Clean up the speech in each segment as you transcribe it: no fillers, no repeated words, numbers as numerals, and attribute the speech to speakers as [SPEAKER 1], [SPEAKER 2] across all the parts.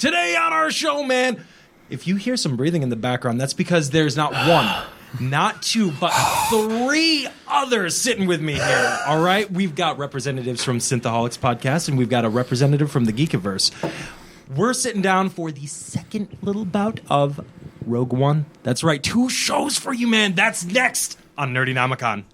[SPEAKER 1] Today on our show, man, if you hear some breathing in the background, that's because there's not one, not two, but three others sitting with me here. All right? We've got representatives from Synthaholics podcast, and we've got a representative from the Geekiverse. We're sitting down for the second little bout of Rogue One. That's right, 2 shows for you, man. That's next on Nerdynomicon.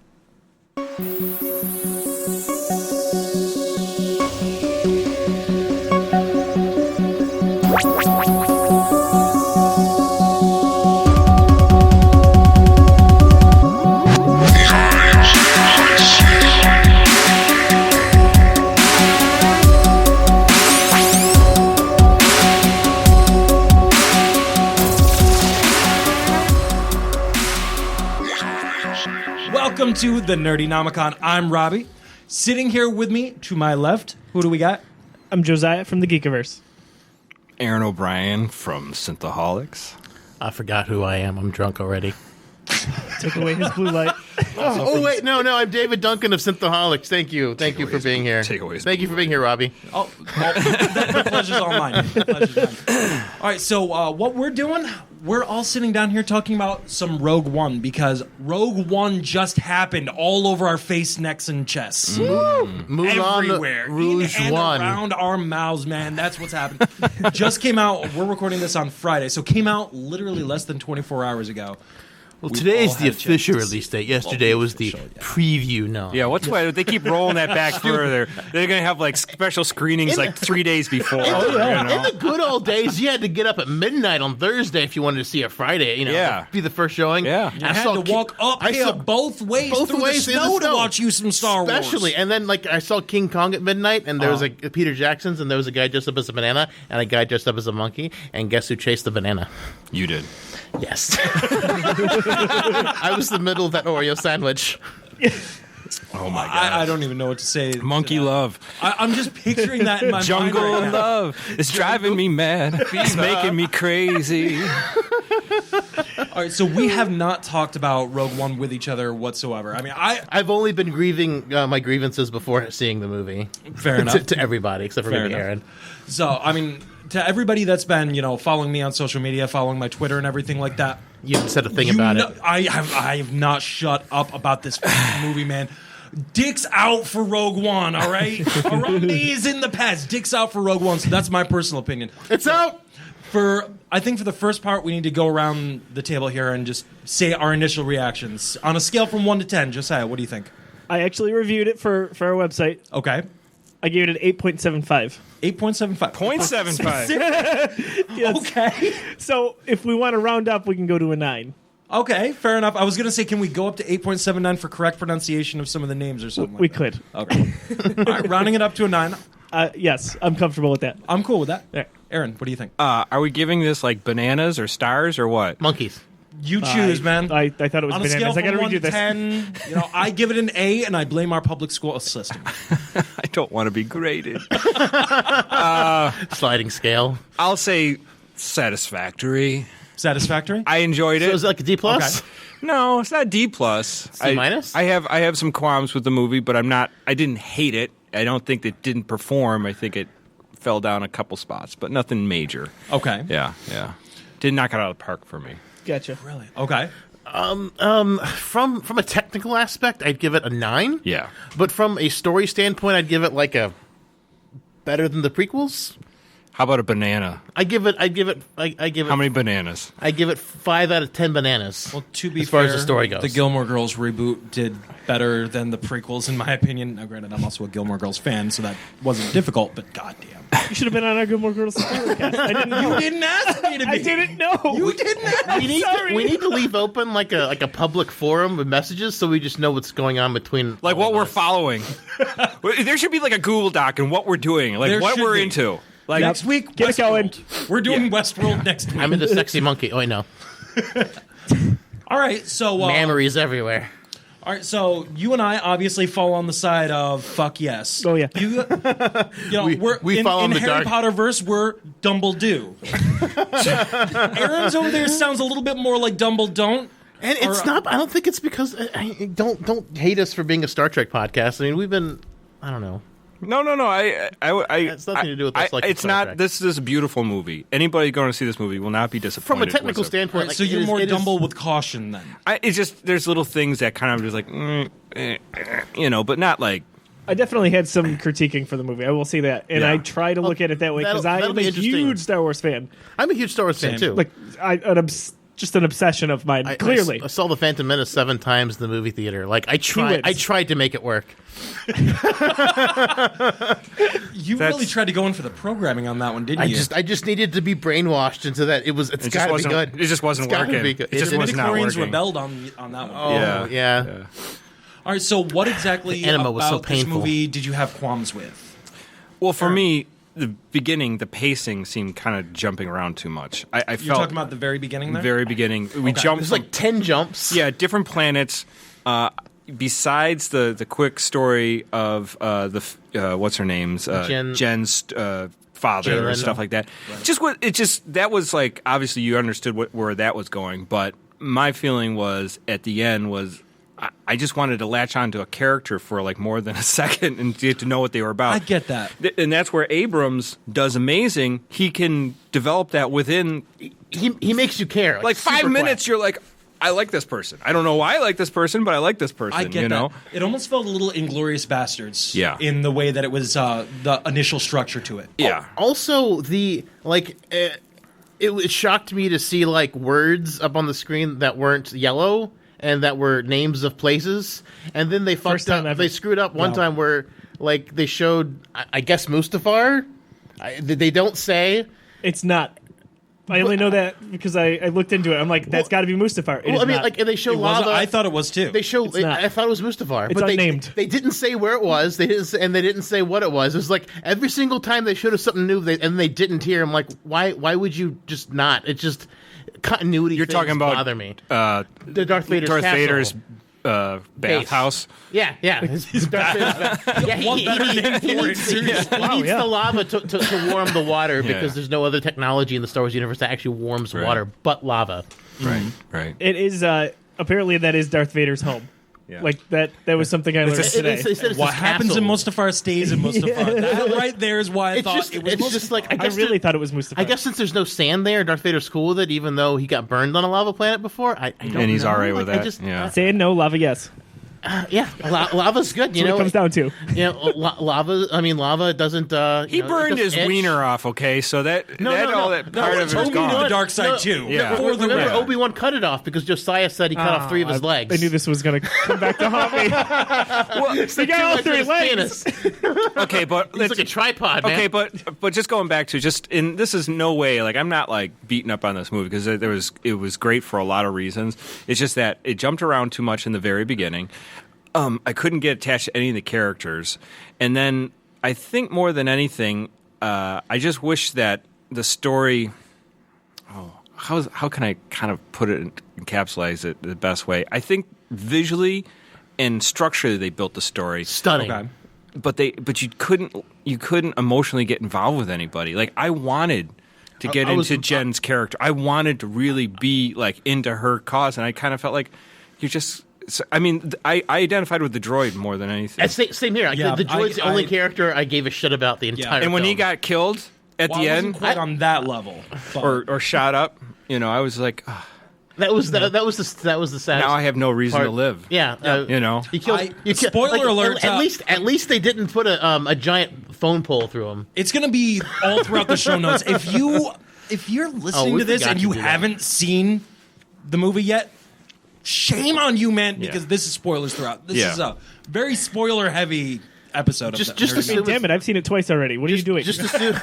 [SPEAKER 1] Welcome to the Nerdynomicon. I'm Robbie. Sitting here with me to my left, who do we got?
[SPEAKER 2] I'm Josiah from the Geekiverse.
[SPEAKER 3] Aaron O'Brien from Synthaholics.
[SPEAKER 4] I forgot who I am. I'm drunk already.
[SPEAKER 2] Took away his blue light.
[SPEAKER 4] Wait, no, I'm David Duncan of Synthaholics. Thank you for being here. Thank you for being here, Robbie.
[SPEAKER 1] The pleasure's all mine. All right, so what we're doing, we're all sitting down here talking about some Rogue One because Rogue One just happened all over our face, necks, and chests. Everywhere.
[SPEAKER 4] Rouge
[SPEAKER 1] in and
[SPEAKER 4] One.
[SPEAKER 1] around our mouths, man. That's what's happened. Just came out. We're recording this on Friday, so came out literally less than 24 hours ago.
[SPEAKER 4] Well,
[SPEAKER 1] We've
[SPEAKER 4] today
[SPEAKER 1] all
[SPEAKER 4] is the
[SPEAKER 1] had a chance
[SPEAKER 4] official
[SPEAKER 1] to
[SPEAKER 4] release
[SPEAKER 1] see-
[SPEAKER 4] date. Yesterday was the preview. No.
[SPEAKER 3] Yeah, what's why they keep rolling that back further? They're going to have like special screenings like 3 days before.
[SPEAKER 4] In the good old days, you had to get up at midnight on Thursday if you wanted to see a Friday.
[SPEAKER 3] Yeah.
[SPEAKER 4] Be the first showing.
[SPEAKER 3] Yeah.
[SPEAKER 1] I had to walk uphill both ways through the snow to watch you some Star Wars.
[SPEAKER 4] Especially, and then like I saw King Kong at midnight, and there was a Peter Jackson's, and there was a guy dressed up as a banana, and a guy dressed up as a monkey, and guess who chased the banana?
[SPEAKER 3] You did.
[SPEAKER 4] Yes. I was the middle of that Oreo sandwich.
[SPEAKER 3] Oh my god.
[SPEAKER 1] I don't even know what to say.
[SPEAKER 3] Monkey love.
[SPEAKER 1] I'm just picturing that in my
[SPEAKER 3] Jungle
[SPEAKER 1] mind right now.
[SPEAKER 3] love. It's driving me mad. It's making me crazy.
[SPEAKER 1] All right, so we have not talked about Rogue One with each other whatsoever. I mean,
[SPEAKER 4] I've only been grieving my grievances before seeing the movie.
[SPEAKER 1] Fair enough.
[SPEAKER 4] to everybody except for
[SPEAKER 1] Fair
[SPEAKER 4] maybe
[SPEAKER 1] enough.
[SPEAKER 4] Aaron.
[SPEAKER 1] So, I mean, to everybody that's been, following me on social media, following my Twitter and everything like that.
[SPEAKER 4] You haven't said a thing about it.
[SPEAKER 1] I have not shut up about this fucking movie, man. Dicks out for Rogue One, all right? Harambe is in the past. Dicks out for Rogue One, so that's my personal opinion.
[SPEAKER 4] It's out!
[SPEAKER 1] I think for the first part, we need to go around the table here and just say our initial reactions. On a scale from 1 to 10, Josiah, what do you think?
[SPEAKER 2] I actually reviewed it for our website.
[SPEAKER 1] Okay.
[SPEAKER 2] I gave it an 8.75.
[SPEAKER 1] 8.75.
[SPEAKER 3] 0.75.
[SPEAKER 2] Yes.
[SPEAKER 1] Okay.
[SPEAKER 2] So if we want to round up, we can go to a 9.
[SPEAKER 1] Okay, fair enough. I was going to say, can we go up to 8.79 for correct pronunciation of some of the names or something
[SPEAKER 2] We
[SPEAKER 1] like
[SPEAKER 2] could.
[SPEAKER 1] that? Okay. All right, rounding it up to a 9.
[SPEAKER 2] Yes, I'm comfortable with that.
[SPEAKER 1] I'm cool with that.
[SPEAKER 2] Yeah.
[SPEAKER 1] Aaron, what do you think?
[SPEAKER 3] Are we giving this like bananas or stars or what?
[SPEAKER 4] Monkeys.
[SPEAKER 1] You choose, man.
[SPEAKER 2] I thought it was
[SPEAKER 1] On a scale
[SPEAKER 2] bananas. I got
[SPEAKER 1] from
[SPEAKER 2] to
[SPEAKER 1] 1
[SPEAKER 2] redo
[SPEAKER 1] to
[SPEAKER 2] this.
[SPEAKER 1] 10, I give it an A, and I blame our public school system.
[SPEAKER 3] I don't want to be graded.
[SPEAKER 4] Sliding scale.
[SPEAKER 3] I'll say satisfactory.
[SPEAKER 1] Satisfactory?
[SPEAKER 3] I enjoyed
[SPEAKER 4] So
[SPEAKER 3] it.
[SPEAKER 4] is it like a D+?
[SPEAKER 1] Okay.
[SPEAKER 3] No, it's not D plus.
[SPEAKER 4] C minus?
[SPEAKER 3] I have some qualms with the movie, but I didn't hate it. I don't think it didn't perform. I think it fell down a couple spots, but nothing major.
[SPEAKER 1] Okay.
[SPEAKER 3] Yeah. Didn't knock it out of the park for me.
[SPEAKER 2] Gotcha.
[SPEAKER 1] Really? Okay.
[SPEAKER 4] From a technical aspect, I'd give it a 9.
[SPEAKER 3] Yeah.
[SPEAKER 4] But from a story standpoint, I'd give it like a better than the prequels.
[SPEAKER 3] How about a banana?
[SPEAKER 4] I give it.
[SPEAKER 3] How many bananas?
[SPEAKER 4] I give it 5 out of 10 bananas.
[SPEAKER 1] Well, to be
[SPEAKER 4] as far
[SPEAKER 1] fair,
[SPEAKER 4] as the story goes,
[SPEAKER 1] the Gilmore Girls reboot did better than the prequels, in my opinion. Now, granted, I'm also a Gilmore Girls fan, so that wasn't difficult, but goddamn.
[SPEAKER 2] You should have been on our Gilmore Girls podcast. I didn't know.
[SPEAKER 1] You didn't ask me to be.
[SPEAKER 2] I didn't know.
[SPEAKER 1] You didn't ask
[SPEAKER 4] we need
[SPEAKER 2] sorry.
[SPEAKER 4] we need to leave open like a public forum with messages so we just know what's going on between
[SPEAKER 3] Like
[SPEAKER 4] all
[SPEAKER 3] what
[SPEAKER 4] of
[SPEAKER 3] we're
[SPEAKER 4] us.
[SPEAKER 3] following. There should be like a Google Doc and what we're doing, like
[SPEAKER 1] There
[SPEAKER 3] what
[SPEAKER 1] should
[SPEAKER 3] we're
[SPEAKER 1] be.
[SPEAKER 3] into. Like
[SPEAKER 1] Next week,
[SPEAKER 2] Get it going.
[SPEAKER 1] Westworld. We're doing Westworld next week.
[SPEAKER 4] I'm into sexy monkey. Oh, I know.
[SPEAKER 1] All right, so
[SPEAKER 4] Memories everywhere.
[SPEAKER 1] all right, so you and I obviously fall on the side of fuck yes.
[SPEAKER 2] Oh, yeah.
[SPEAKER 1] You know,
[SPEAKER 4] We
[SPEAKER 1] in,
[SPEAKER 4] fall
[SPEAKER 1] in
[SPEAKER 4] on the
[SPEAKER 1] Harry
[SPEAKER 4] dark.
[SPEAKER 1] Potter verse. We're Dumbledore. Aaron's over there sounds a little bit more like Dumbledore.
[SPEAKER 4] And it's not. I don't think it's because. Don't hate us for being a Star Trek podcast. I mean, we've been. I don't know.
[SPEAKER 3] No.
[SPEAKER 4] It's nothing to do with us.
[SPEAKER 3] It's not. This is a beautiful movie. Anybody going to see this movie will not be disappointed.
[SPEAKER 4] From a technical
[SPEAKER 3] whatsoever.
[SPEAKER 4] standpoint,
[SPEAKER 1] So you're more Dumble with caution then.
[SPEAKER 3] It's just there's little things that kind of just like, but not like.
[SPEAKER 2] I definitely had some critiquing for the movie. I will say that, and
[SPEAKER 3] Yeah.
[SPEAKER 2] I try to look at it that way because I
[SPEAKER 4] that'll
[SPEAKER 2] am
[SPEAKER 4] be
[SPEAKER 2] a
[SPEAKER 4] interesting.
[SPEAKER 2] huge Star Wars fan.
[SPEAKER 4] I'm a huge Star Wars fan too.
[SPEAKER 2] Like, just an obsession of mine. Clearly,
[SPEAKER 4] I saw the Phantom Menace 7 times in the movie theater. Like I tried to make it work.
[SPEAKER 1] You really tried to go in for the programming on that one, didn't you?
[SPEAKER 4] I just needed to be brainwashed into that. It's got to be good.
[SPEAKER 3] It just wasn't
[SPEAKER 4] It's gotta
[SPEAKER 3] working.
[SPEAKER 4] be good.
[SPEAKER 3] It just
[SPEAKER 1] the
[SPEAKER 3] was not
[SPEAKER 1] midichlorians
[SPEAKER 3] working.
[SPEAKER 1] rebelled on that one.
[SPEAKER 4] Oh yeah.
[SPEAKER 1] All right, so what exactly
[SPEAKER 4] The enema
[SPEAKER 1] about
[SPEAKER 4] was so
[SPEAKER 1] this
[SPEAKER 4] painful.
[SPEAKER 1] movie did you have qualms with?
[SPEAKER 3] Well, for me, the beginning, the pacing seemed kind of jumping around too much. I
[SPEAKER 1] You're
[SPEAKER 3] felt
[SPEAKER 1] talking about the very beginning there?
[SPEAKER 3] very beginning. We jumped
[SPEAKER 4] There's
[SPEAKER 3] from-
[SPEAKER 4] like 10 jumps.
[SPEAKER 3] Yeah, different planets. Besides the quick story of what's her name's Jen's father or
[SPEAKER 4] Jalen.
[SPEAKER 3] stuff like that. That was like obviously you understood where that was going, but my feeling was at the end was I just wanted to latch onto a character for like more than a second and get to know what they were about.
[SPEAKER 1] I get that.
[SPEAKER 3] And that's where Abrams does amazing. He can develop that within
[SPEAKER 4] He makes you care.
[SPEAKER 3] like 5
[SPEAKER 4] super
[SPEAKER 3] minutes.
[SPEAKER 4] quick.
[SPEAKER 3] You're like, I like this person. I don't know why I like this person, but I like this person.
[SPEAKER 1] I get
[SPEAKER 3] you know?
[SPEAKER 1] that. It almost felt a little Inglorious Bastards
[SPEAKER 3] Yeah.
[SPEAKER 1] in the way that it was the initial structure to it.
[SPEAKER 3] Yeah.
[SPEAKER 4] Also, it shocked me to see like words up on the screen that weren't yellow and that were names of places, and then they
[SPEAKER 2] First
[SPEAKER 4] fucked up.
[SPEAKER 2] time ever.
[SPEAKER 4] They screwed up one
[SPEAKER 1] No.
[SPEAKER 4] time where like they showed, I guess Mustafar. They don't say.
[SPEAKER 2] it's not. I only know that because I looked into it. I'm like, that's got to be Mustafar. It
[SPEAKER 4] Well,
[SPEAKER 2] is
[SPEAKER 4] I mean,
[SPEAKER 2] not.
[SPEAKER 4] like they show
[SPEAKER 1] It wasn't-
[SPEAKER 4] lava.
[SPEAKER 1] I thought it was too.
[SPEAKER 4] They show.
[SPEAKER 2] It's not.
[SPEAKER 4] I thought it was Mustafar,
[SPEAKER 2] It's
[SPEAKER 4] but
[SPEAKER 2] unnamed.
[SPEAKER 4] they didn't say where it was. They didn't say what it was. It was like every single time they showed us something new, and they didn't hear. I'm like, why? Why would you just not? It's just continuity.
[SPEAKER 3] You're
[SPEAKER 4] things
[SPEAKER 3] talking about
[SPEAKER 4] bother me.
[SPEAKER 3] The
[SPEAKER 4] Darth Vader's castle.
[SPEAKER 3] Vader's bathhouse.
[SPEAKER 4] Yeah. Darth Vader's
[SPEAKER 1] What better name for it?
[SPEAKER 4] He needs
[SPEAKER 2] yeah.
[SPEAKER 4] the lava to warm the water
[SPEAKER 3] Yeah.
[SPEAKER 4] because there's no other technology in the Star Wars universe that actually warms
[SPEAKER 3] Right.
[SPEAKER 4] water but lava.
[SPEAKER 3] Right.
[SPEAKER 2] it is apparently that is Darth Vader's home.
[SPEAKER 3] Yeah.
[SPEAKER 2] Like that was something I learned today.
[SPEAKER 4] It's
[SPEAKER 1] What happens in Mustafar stays in Mustafar. That right there is why I
[SPEAKER 4] It's
[SPEAKER 1] thought
[SPEAKER 4] just,
[SPEAKER 1] it was
[SPEAKER 4] it's just like I
[SPEAKER 2] I
[SPEAKER 4] guess
[SPEAKER 2] really thought it was Mustafar.
[SPEAKER 4] I guess since there's no sand there, Darth Vader's cool with it, even though he got burned on a lava planet before. I don't
[SPEAKER 3] And he's
[SPEAKER 4] know.
[SPEAKER 3] all right with
[SPEAKER 4] Like, I
[SPEAKER 3] that.
[SPEAKER 4] just-
[SPEAKER 3] Yeah.
[SPEAKER 2] saying no, lava yes.
[SPEAKER 4] Lava's good. You
[SPEAKER 2] That's what
[SPEAKER 4] know,
[SPEAKER 2] it comes down to.
[SPEAKER 4] lava. I mean, lava doesn't.
[SPEAKER 3] He burned his wiener off, okay? So that all that part of it is
[SPEAKER 1] Told me
[SPEAKER 3] gone.
[SPEAKER 1] the dark side too.
[SPEAKER 3] Yeah.
[SPEAKER 1] For the
[SPEAKER 4] Remember,
[SPEAKER 1] record.
[SPEAKER 4] Obi-Wan cut it off because Josiah said he cut off 3 of his legs.
[SPEAKER 2] I knew this was going to come back to haunt me.
[SPEAKER 4] He
[SPEAKER 2] got all 3 legs.
[SPEAKER 3] Okay, but
[SPEAKER 4] He's like a tripod, man.
[SPEAKER 3] okay, but just going back to this is no way like I'm not like beating up on this movie because it was great for a lot of reasons. It's just that it jumped around too much in the very beginning. I couldn't get attached to any of the characters, and then I think more than anything, I just wish that the story. Oh, how can I kind of put it encapsulate it the best way? I think visually and structurally they built the story
[SPEAKER 4] Stunning.
[SPEAKER 1] Okay.
[SPEAKER 3] but you couldn't emotionally get involved with anybody. Like I wanted to get into Jen's character. I wanted to really be like into her cause, and I kind of felt like you just. I mean, I identified with the droid more than anything.
[SPEAKER 4] Same here.
[SPEAKER 1] Yeah,
[SPEAKER 4] the droid's the only character I gave a shit about the entire.
[SPEAKER 3] And when he
[SPEAKER 4] film.
[SPEAKER 3] got killed at
[SPEAKER 1] Well,
[SPEAKER 3] the
[SPEAKER 1] I wasn't
[SPEAKER 3] end,
[SPEAKER 1] quite on that level. But
[SPEAKER 3] or shot up, I was like, oh,
[SPEAKER 4] that was the saddest.
[SPEAKER 3] now I have no reason to live.
[SPEAKER 4] Yeah,
[SPEAKER 3] He
[SPEAKER 4] killed.
[SPEAKER 1] Spoiler alert,
[SPEAKER 4] At least they didn't put a giant phone pole through him.
[SPEAKER 1] it's going to be all throughout the show notes. If you're listening
[SPEAKER 4] we
[SPEAKER 1] to this
[SPEAKER 4] forgot
[SPEAKER 1] and
[SPEAKER 4] to
[SPEAKER 1] you
[SPEAKER 4] do that.
[SPEAKER 1] haven't seen the movie yet, shame on you, man, because
[SPEAKER 3] Yeah.
[SPEAKER 1] this is spoilers throughout. This
[SPEAKER 3] Yeah.
[SPEAKER 1] is a very spoiler heavy episode
[SPEAKER 4] Just
[SPEAKER 1] of that.
[SPEAKER 4] assume
[SPEAKER 2] Damn it, I've seen it twice already. What are you doing?
[SPEAKER 4] Just assume.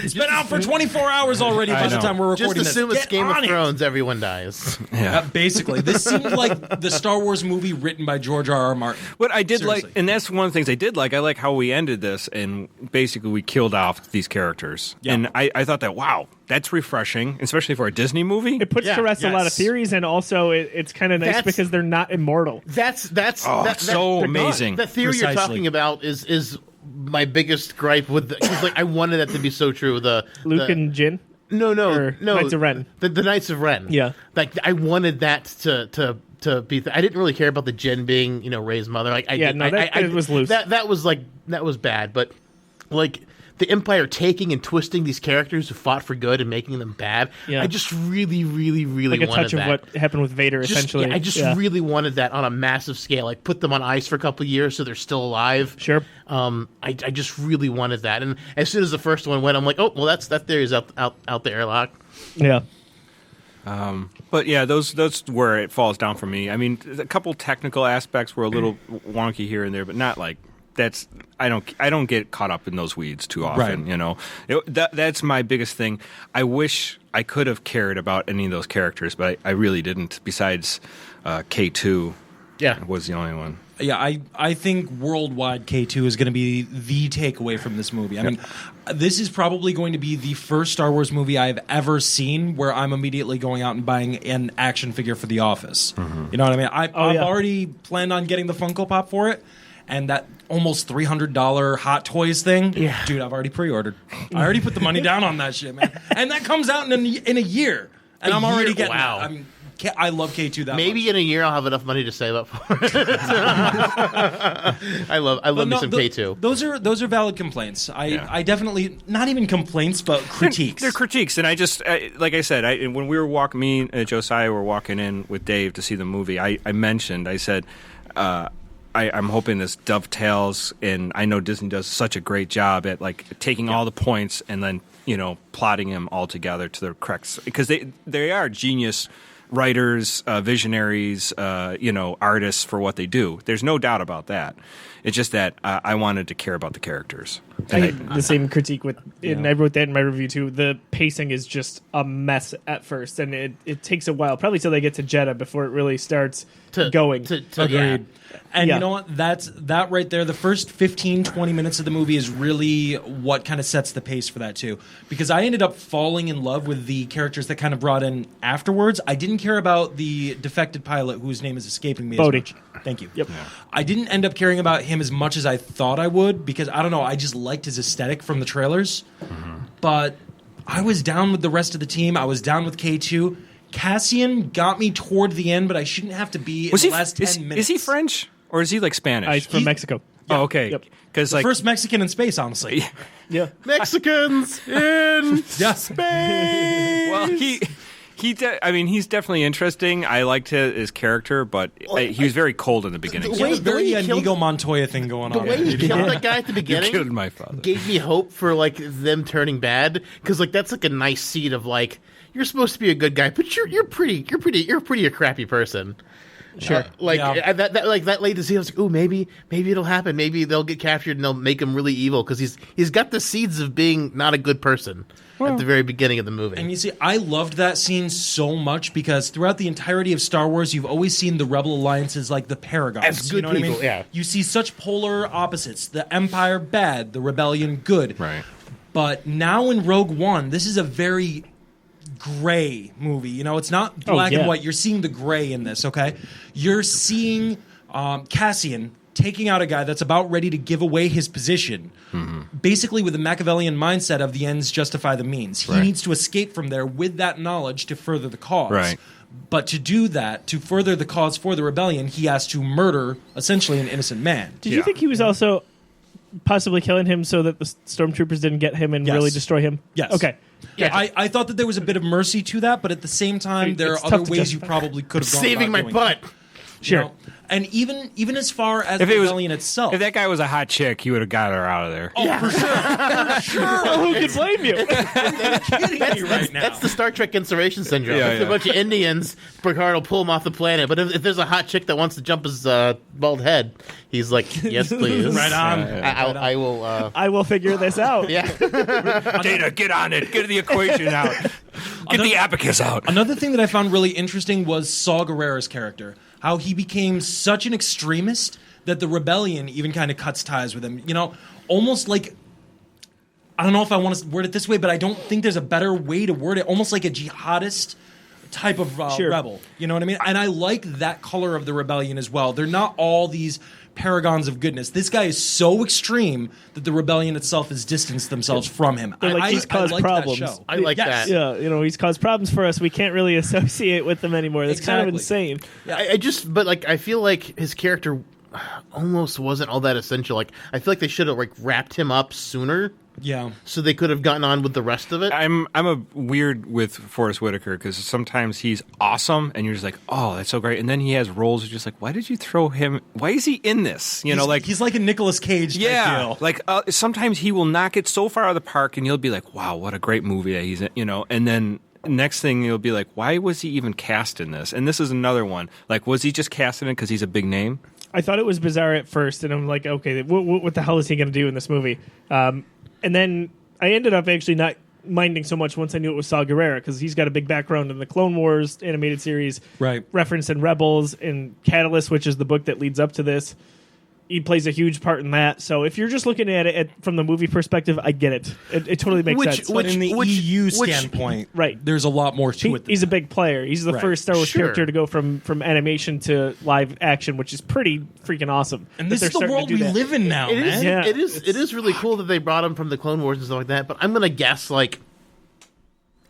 [SPEAKER 1] It's been out for 24 hours already by the
[SPEAKER 3] know.
[SPEAKER 1] time we're
[SPEAKER 4] Just
[SPEAKER 1] recording
[SPEAKER 4] assume
[SPEAKER 1] this.
[SPEAKER 4] it's
[SPEAKER 1] Get
[SPEAKER 4] Game of
[SPEAKER 1] on it.
[SPEAKER 4] Thrones. Everyone dies.
[SPEAKER 1] Basically, this seemed like the Star Wars movie written by George R.R. Martin.
[SPEAKER 3] What I did
[SPEAKER 1] Seriously.
[SPEAKER 3] like, and that's one of the things I did like. I like how we ended this, and basically we killed off these characters.
[SPEAKER 1] Yeah.
[SPEAKER 3] And I thought that that's refreshing, especially for a Disney movie.
[SPEAKER 2] it puts
[SPEAKER 4] Yeah,
[SPEAKER 2] to rest a lot of
[SPEAKER 1] yes.
[SPEAKER 2] theories, and also it's kind of nice
[SPEAKER 4] That's-
[SPEAKER 2] because they're not immortal.
[SPEAKER 4] That's
[SPEAKER 3] so
[SPEAKER 4] they're
[SPEAKER 3] amazing.
[SPEAKER 4] That theory
[SPEAKER 1] Precisely.
[SPEAKER 4] you're talking about is my biggest gripe with because like I wanted that to be so true.
[SPEAKER 2] Luke and Jin.
[SPEAKER 4] no
[SPEAKER 2] or Knights of Ren.
[SPEAKER 4] the Knights of Ren.
[SPEAKER 2] Yeah.
[SPEAKER 4] like I wanted that to to be. I didn't really care about the Jen being, Rey's mother. Like,
[SPEAKER 2] it was loose.
[SPEAKER 4] That was bad. But like the Empire taking and twisting these characters who fought for good and making them bad. Yeah. I just really, really, really
[SPEAKER 2] like a
[SPEAKER 4] wanted
[SPEAKER 2] touch of
[SPEAKER 4] that.
[SPEAKER 2] what happened with Vader, essentially.
[SPEAKER 4] I just really wanted that on a massive scale. Like put them on ice for a couple of years so they're still alive.
[SPEAKER 2] Sure.
[SPEAKER 4] I just really wanted that. And as soon as the first one went, I'm like, oh well, that theory's out the airlock.
[SPEAKER 2] Yeah.
[SPEAKER 3] But yeah, those where it falls down for me. I mean, a couple technical aspects were a little wonky here and there, but not like that's. I don't get caught up in those weeds too often.
[SPEAKER 1] Right.
[SPEAKER 3] That's my biggest thing. I wish I could have cared about any of those characters, but I really didn't. Besides K2, was the only one.
[SPEAKER 1] Yeah, I think worldwide K2 is going to be the takeaway from this movie. I mean, this is probably going to be the first Star Wars movie I've ever seen where I'm immediately going out and buying an action figure for The Office. Mm-hmm. You know what I mean? I've already planned on getting the Funko Pop for it, and that almost $300 Hot Toys thing, dude, I've already pre-ordered. I already put the money down on that shit, man. And that comes out in a year, and I'm already getting it. I love K2 that
[SPEAKER 4] Maybe
[SPEAKER 1] much.
[SPEAKER 4] in a year I'll have enough money to save up for it. I love me some K2.
[SPEAKER 1] Those are valid complaints. I definitely, not even complaints, but critiques.
[SPEAKER 3] They're critiques, and I just like I said, when we were walking, me and Josiah were walking in with Dave to see the movie. I said. I'm hoping this dovetails, and I know Disney does such a great job at like taking all the points and then plotting them all together to their correct, because they are genius writers, visionaries, artists for what they do. There's no doubt about that. It's just that I wanted to care about the characters.
[SPEAKER 2] I had the same critique and I wrote that in my review too. The pacing is just a mess at first, and it takes a while, probably till they get to Jeddah before it really starts going.
[SPEAKER 1] Agreed. And you know what? That right there, the first 15, 20 minutes of the movie is really what kind of sets the pace for that too. Because I ended up falling in love with the characters that kind of brought in afterwards. I didn't care about the defected pilot whose name is escaping me.
[SPEAKER 2] Bodhi.
[SPEAKER 1] Thank you.
[SPEAKER 2] Yep.
[SPEAKER 1] Yeah. I didn't end up caring about him as much as I thought I would because, I don't know, I just liked his aesthetic from the trailers. Mm-hmm. But I was down with the rest of the team. I was down with K2. Cassian got me toward the end, but I shouldn't have to be in the last 10 minutes.
[SPEAKER 3] Is he French? Or is he like Spanish?
[SPEAKER 2] He's from Mexico.
[SPEAKER 3] Yeah. Oh, okay.
[SPEAKER 1] Because the first Mexican in space, honestly.
[SPEAKER 2] Yeah.
[SPEAKER 4] Mexicans in space.
[SPEAKER 3] Well, he's definitely interesting. I liked his character, but he was very cold in the beginning.
[SPEAKER 1] The way, very Inigo Montoya thing going on.
[SPEAKER 4] The way he killed that guy at the beginning
[SPEAKER 3] killed my father.
[SPEAKER 4] Gave me hope for like them turning bad, because like that's like a nice seed of like you're supposed to be a good guy, but you're a crappy person.
[SPEAKER 2] Sure.
[SPEAKER 4] That late to see, I was like, ooh, maybe it'll happen. Maybe they'll get captured and they'll make him really evil, because he's got the seeds of being not a good person at the very beginning of the movie.
[SPEAKER 1] And you see, I loved that scene so much because throughout the entirety of Star Wars, you've always seen the Rebel alliances like the Paragons.
[SPEAKER 4] As good people, what I mean? Yeah.
[SPEAKER 1] You see such polar opposites. The Empire, bad. The Rebellion, good.
[SPEAKER 3] Right.
[SPEAKER 1] But now in Rogue One, this is a very gray movie. It's not black and white. You're seeing the gray in this, okay? You're seeing Cassian taking out a guy that's about ready to give away his position, basically with the Machiavellian mindset of the ends justify the means. He needs to escape from there with that knowledge to further the cause.
[SPEAKER 3] Right.
[SPEAKER 1] But to do that, to further the cause for the rebellion, he has to murder, essentially, an innocent man.
[SPEAKER 2] Did you think he was also possibly killing him so that the stormtroopers didn't get him and really destroy him?
[SPEAKER 1] Yes.
[SPEAKER 2] Okay.
[SPEAKER 1] Yeah, I thought that there was a bit of mercy to that, but at the same time, there are other ways you probably could have gone
[SPEAKER 4] saving my butt.
[SPEAKER 1] Sure. And even as far as the rebellion itself.
[SPEAKER 3] If that guy was a hot chick, he would have got her out of there.
[SPEAKER 1] Oh, for sure.
[SPEAKER 2] Well, who could blame you?
[SPEAKER 4] That's the Star Trek insurrection syndrome. If a bunch of Indians, Picard will pull him off the planet. But if there's a hot chick that wants to jump his bald head, he's like, yes, please.
[SPEAKER 1] Right on.
[SPEAKER 4] I will.
[SPEAKER 2] I will figure this out.
[SPEAKER 4] Yeah.
[SPEAKER 3] Data, get on it. Get the equation out. Get the abacus out.
[SPEAKER 1] Another thing that I found really interesting was Saw Gerrera's character. How he became such an extremist that the rebellion even kind of cuts ties with him. Almost like, I don't know if I want to word it this way, but I don't think there's a better way to word it. Almost like a jihadist type of rebel. You know what I mean? And I like that color of the rebellion as well. They're not all these paragons of goodness. This guy is so extreme that the rebellion itself has distanced themselves from him.
[SPEAKER 2] They're like, he's caused problems.
[SPEAKER 1] That show.
[SPEAKER 4] I like that.
[SPEAKER 2] Yeah, he's caused problems for us. We can't really associate with them anymore. That's kind of insane.
[SPEAKER 4] But like, I feel like his character almost wasn't all that essential. Like, I feel like they should have like wrapped him up sooner.
[SPEAKER 1] Yeah.
[SPEAKER 4] So they could have gotten on with the rest of it.
[SPEAKER 3] I'm a weird with Forrest Whitaker because sometimes he's awesome and you're just like, oh, that's so great, and then he has roles you're just like, why did you throw him? Why is he in this?
[SPEAKER 1] He's like a Nicolas Cage type deal.
[SPEAKER 3] Like sometimes he will knock it so far out of the park and you'll be like, wow, what a great movie that he's in, and then next thing you'll be like, why was he even cast in this? And this is another one. Like, was he just cast in it because he's a big name?
[SPEAKER 2] I thought it was bizarre at first, and I'm like, okay, what the hell is he going to do in this movie? And then I ended up actually not minding so much once I knew it was Saw Gerrera, because he's got a big background in the Clone Wars animated series,
[SPEAKER 1] right?
[SPEAKER 2] Referenced in Rebels and Catalyst, which is the book that leads up to this. He plays a huge part in that. So if you're just looking at it from the movie perspective, I get it. It totally makes sense.
[SPEAKER 1] But in the EU standpoint,
[SPEAKER 2] right,
[SPEAKER 1] there's a lot more to it.
[SPEAKER 2] He's a big player. He's the first Star Wars character to go from animation to live action, which is pretty freaking awesome.
[SPEAKER 1] And this is the world we live in now, man.
[SPEAKER 4] It is really cool that they brought him from the Clone Wars and stuff like that. But I'm gonna guess like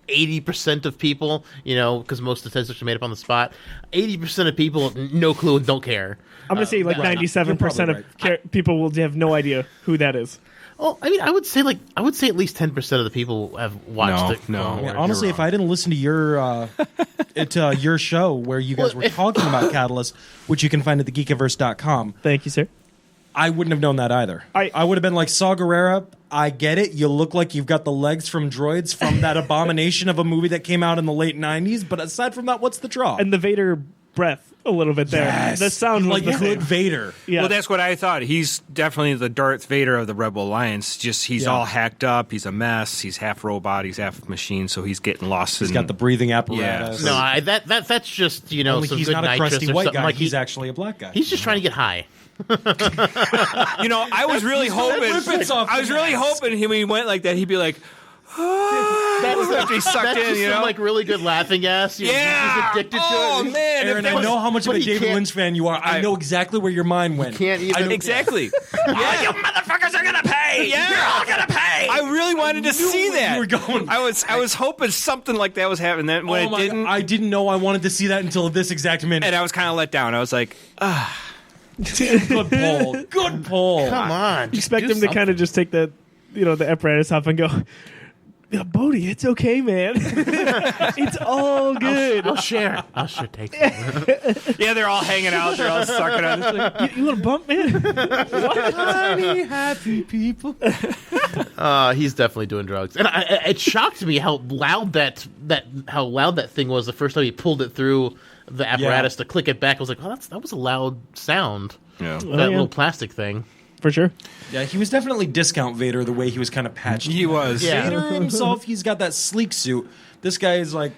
[SPEAKER 4] 80% of people, because most of the tests are made up on the spot. 80% of people have no clue and don't care.
[SPEAKER 2] I'm going to say like 97% of people will have no idea who that is.
[SPEAKER 4] Oh, I mean, I would say at least 10% of the people have watched it.
[SPEAKER 3] No.
[SPEAKER 1] Yeah, honestly, if I didn't listen to your show where you guys were talking about Catalyst, which you can find at thegeekiverse.com.
[SPEAKER 2] Thank you, sir.
[SPEAKER 1] I wouldn't have known that either. I would have been like, Saw Gerrera, I get it. You look like you've got the legs from droids from that abomination of a movie that came out in the late 90s. But aside from that, what's the draw?
[SPEAKER 2] And the Vader breath a little bit there.
[SPEAKER 1] Yes.
[SPEAKER 2] The sound
[SPEAKER 1] like
[SPEAKER 2] was
[SPEAKER 1] good Vader.
[SPEAKER 2] Yeah.
[SPEAKER 3] Well, that's what I thought. He's definitely the Darth Vader of the Rebel Alliance. Just he's all hacked up. He's a mess. He's half robot. He's half machine. So he's getting lost.
[SPEAKER 1] He's got the breathing apparatus.
[SPEAKER 4] No, that's just some
[SPEAKER 1] he's
[SPEAKER 4] good
[SPEAKER 1] not a crusty
[SPEAKER 4] nitrous
[SPEAKER 1] white
[SPEAKER 4] or
[SPEAKER 1] guy.
[SPEAKER 4] like
[SPEAKER 1] He's actually a black guy.
[SPEAKER 4] He's just trying to get high.
[SPEAKER 3] I was really hoping when he went like that, he'd be like,
[SPEAKER 4] That's
[SPEAKER 3] sucked in,
[SPEAKER 4] some like really good laughing gas. He's addicted to it.
[SPEAKER 3] Oh man,
[SPEAKER 1] Aaron, I know how much of a David Lynch fan you are. I know exactly where your mind went.
[SPEAKER 4] Can't even
[SPEAKER 3] exactly.
[SPEAKER 1] Yeah, you motherfuckers are gonna pay.
[SPEAKER 3] Yeah.
[SPEAKER 1] You're all gonna pay.
[SPEAKER 3] I really wanted to see that.
[SPEAKER 1] You were going.
[SPEAKER 3] I was hoping something like that was happening. Then when it didn't,
[SPEAKER 1] I didn't know I wanted to see that until this exact minute.
[SPEAKER 3] And I was kind of let down. I was like,
[SPEAKER 1] Good pull. Good pull.
[SPEAKER 4] Come on.
[SPEAKER 2] Expect him to kind of just take the apparatus off and go, yeah, Bodhi, it's okay, man. It's all good.
[SPEAKER 4] I'll share. Take it.
[SPEAKER 3] yeah, they're all hanging out. They're all sucking on this.
[SPEAKER 2] You want to bump, man?
[SPEAKER 1] Honey, happy people.
[SPEAKER 4] He's definitely doing drugs, and it shocked me how loud that thing was the first time he pulled it through the apparatus to click it back. I was like, oh, that was a loud sound.
[SPEAKER 3] Yeah,
[SPEAKER 4] that little plastic thing.
[SPEAKER 2] For sure.
[SPEAKER 1] Yeah, he was definitely discount Vader the way he was kind of patched.
[SPEAKER 3] He was.
[SPEAKER 4] Yeah.
[SPEAKER 1] Vader himself, he's got that sleek suit. This guy is like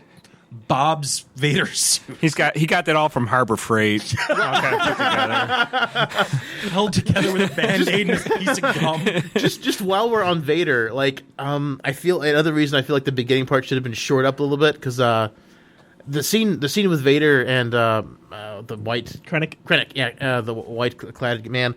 [SPEAKER 1] Bob's Vader suit.
[SPEAKER 3] He got that all from Harbor Freight. All kind of put together.
[SPEAKER 1] Held together with a Band-Aid and a piece of gum.
[SPEAKER 4] Just while we're on Vader, like I feel another reason I feel like the beginning part should have been short up a little bit because the scene with Vader and the white
[SPEAKER 2] Krennic,
[SPEAKER 4] the white clad man,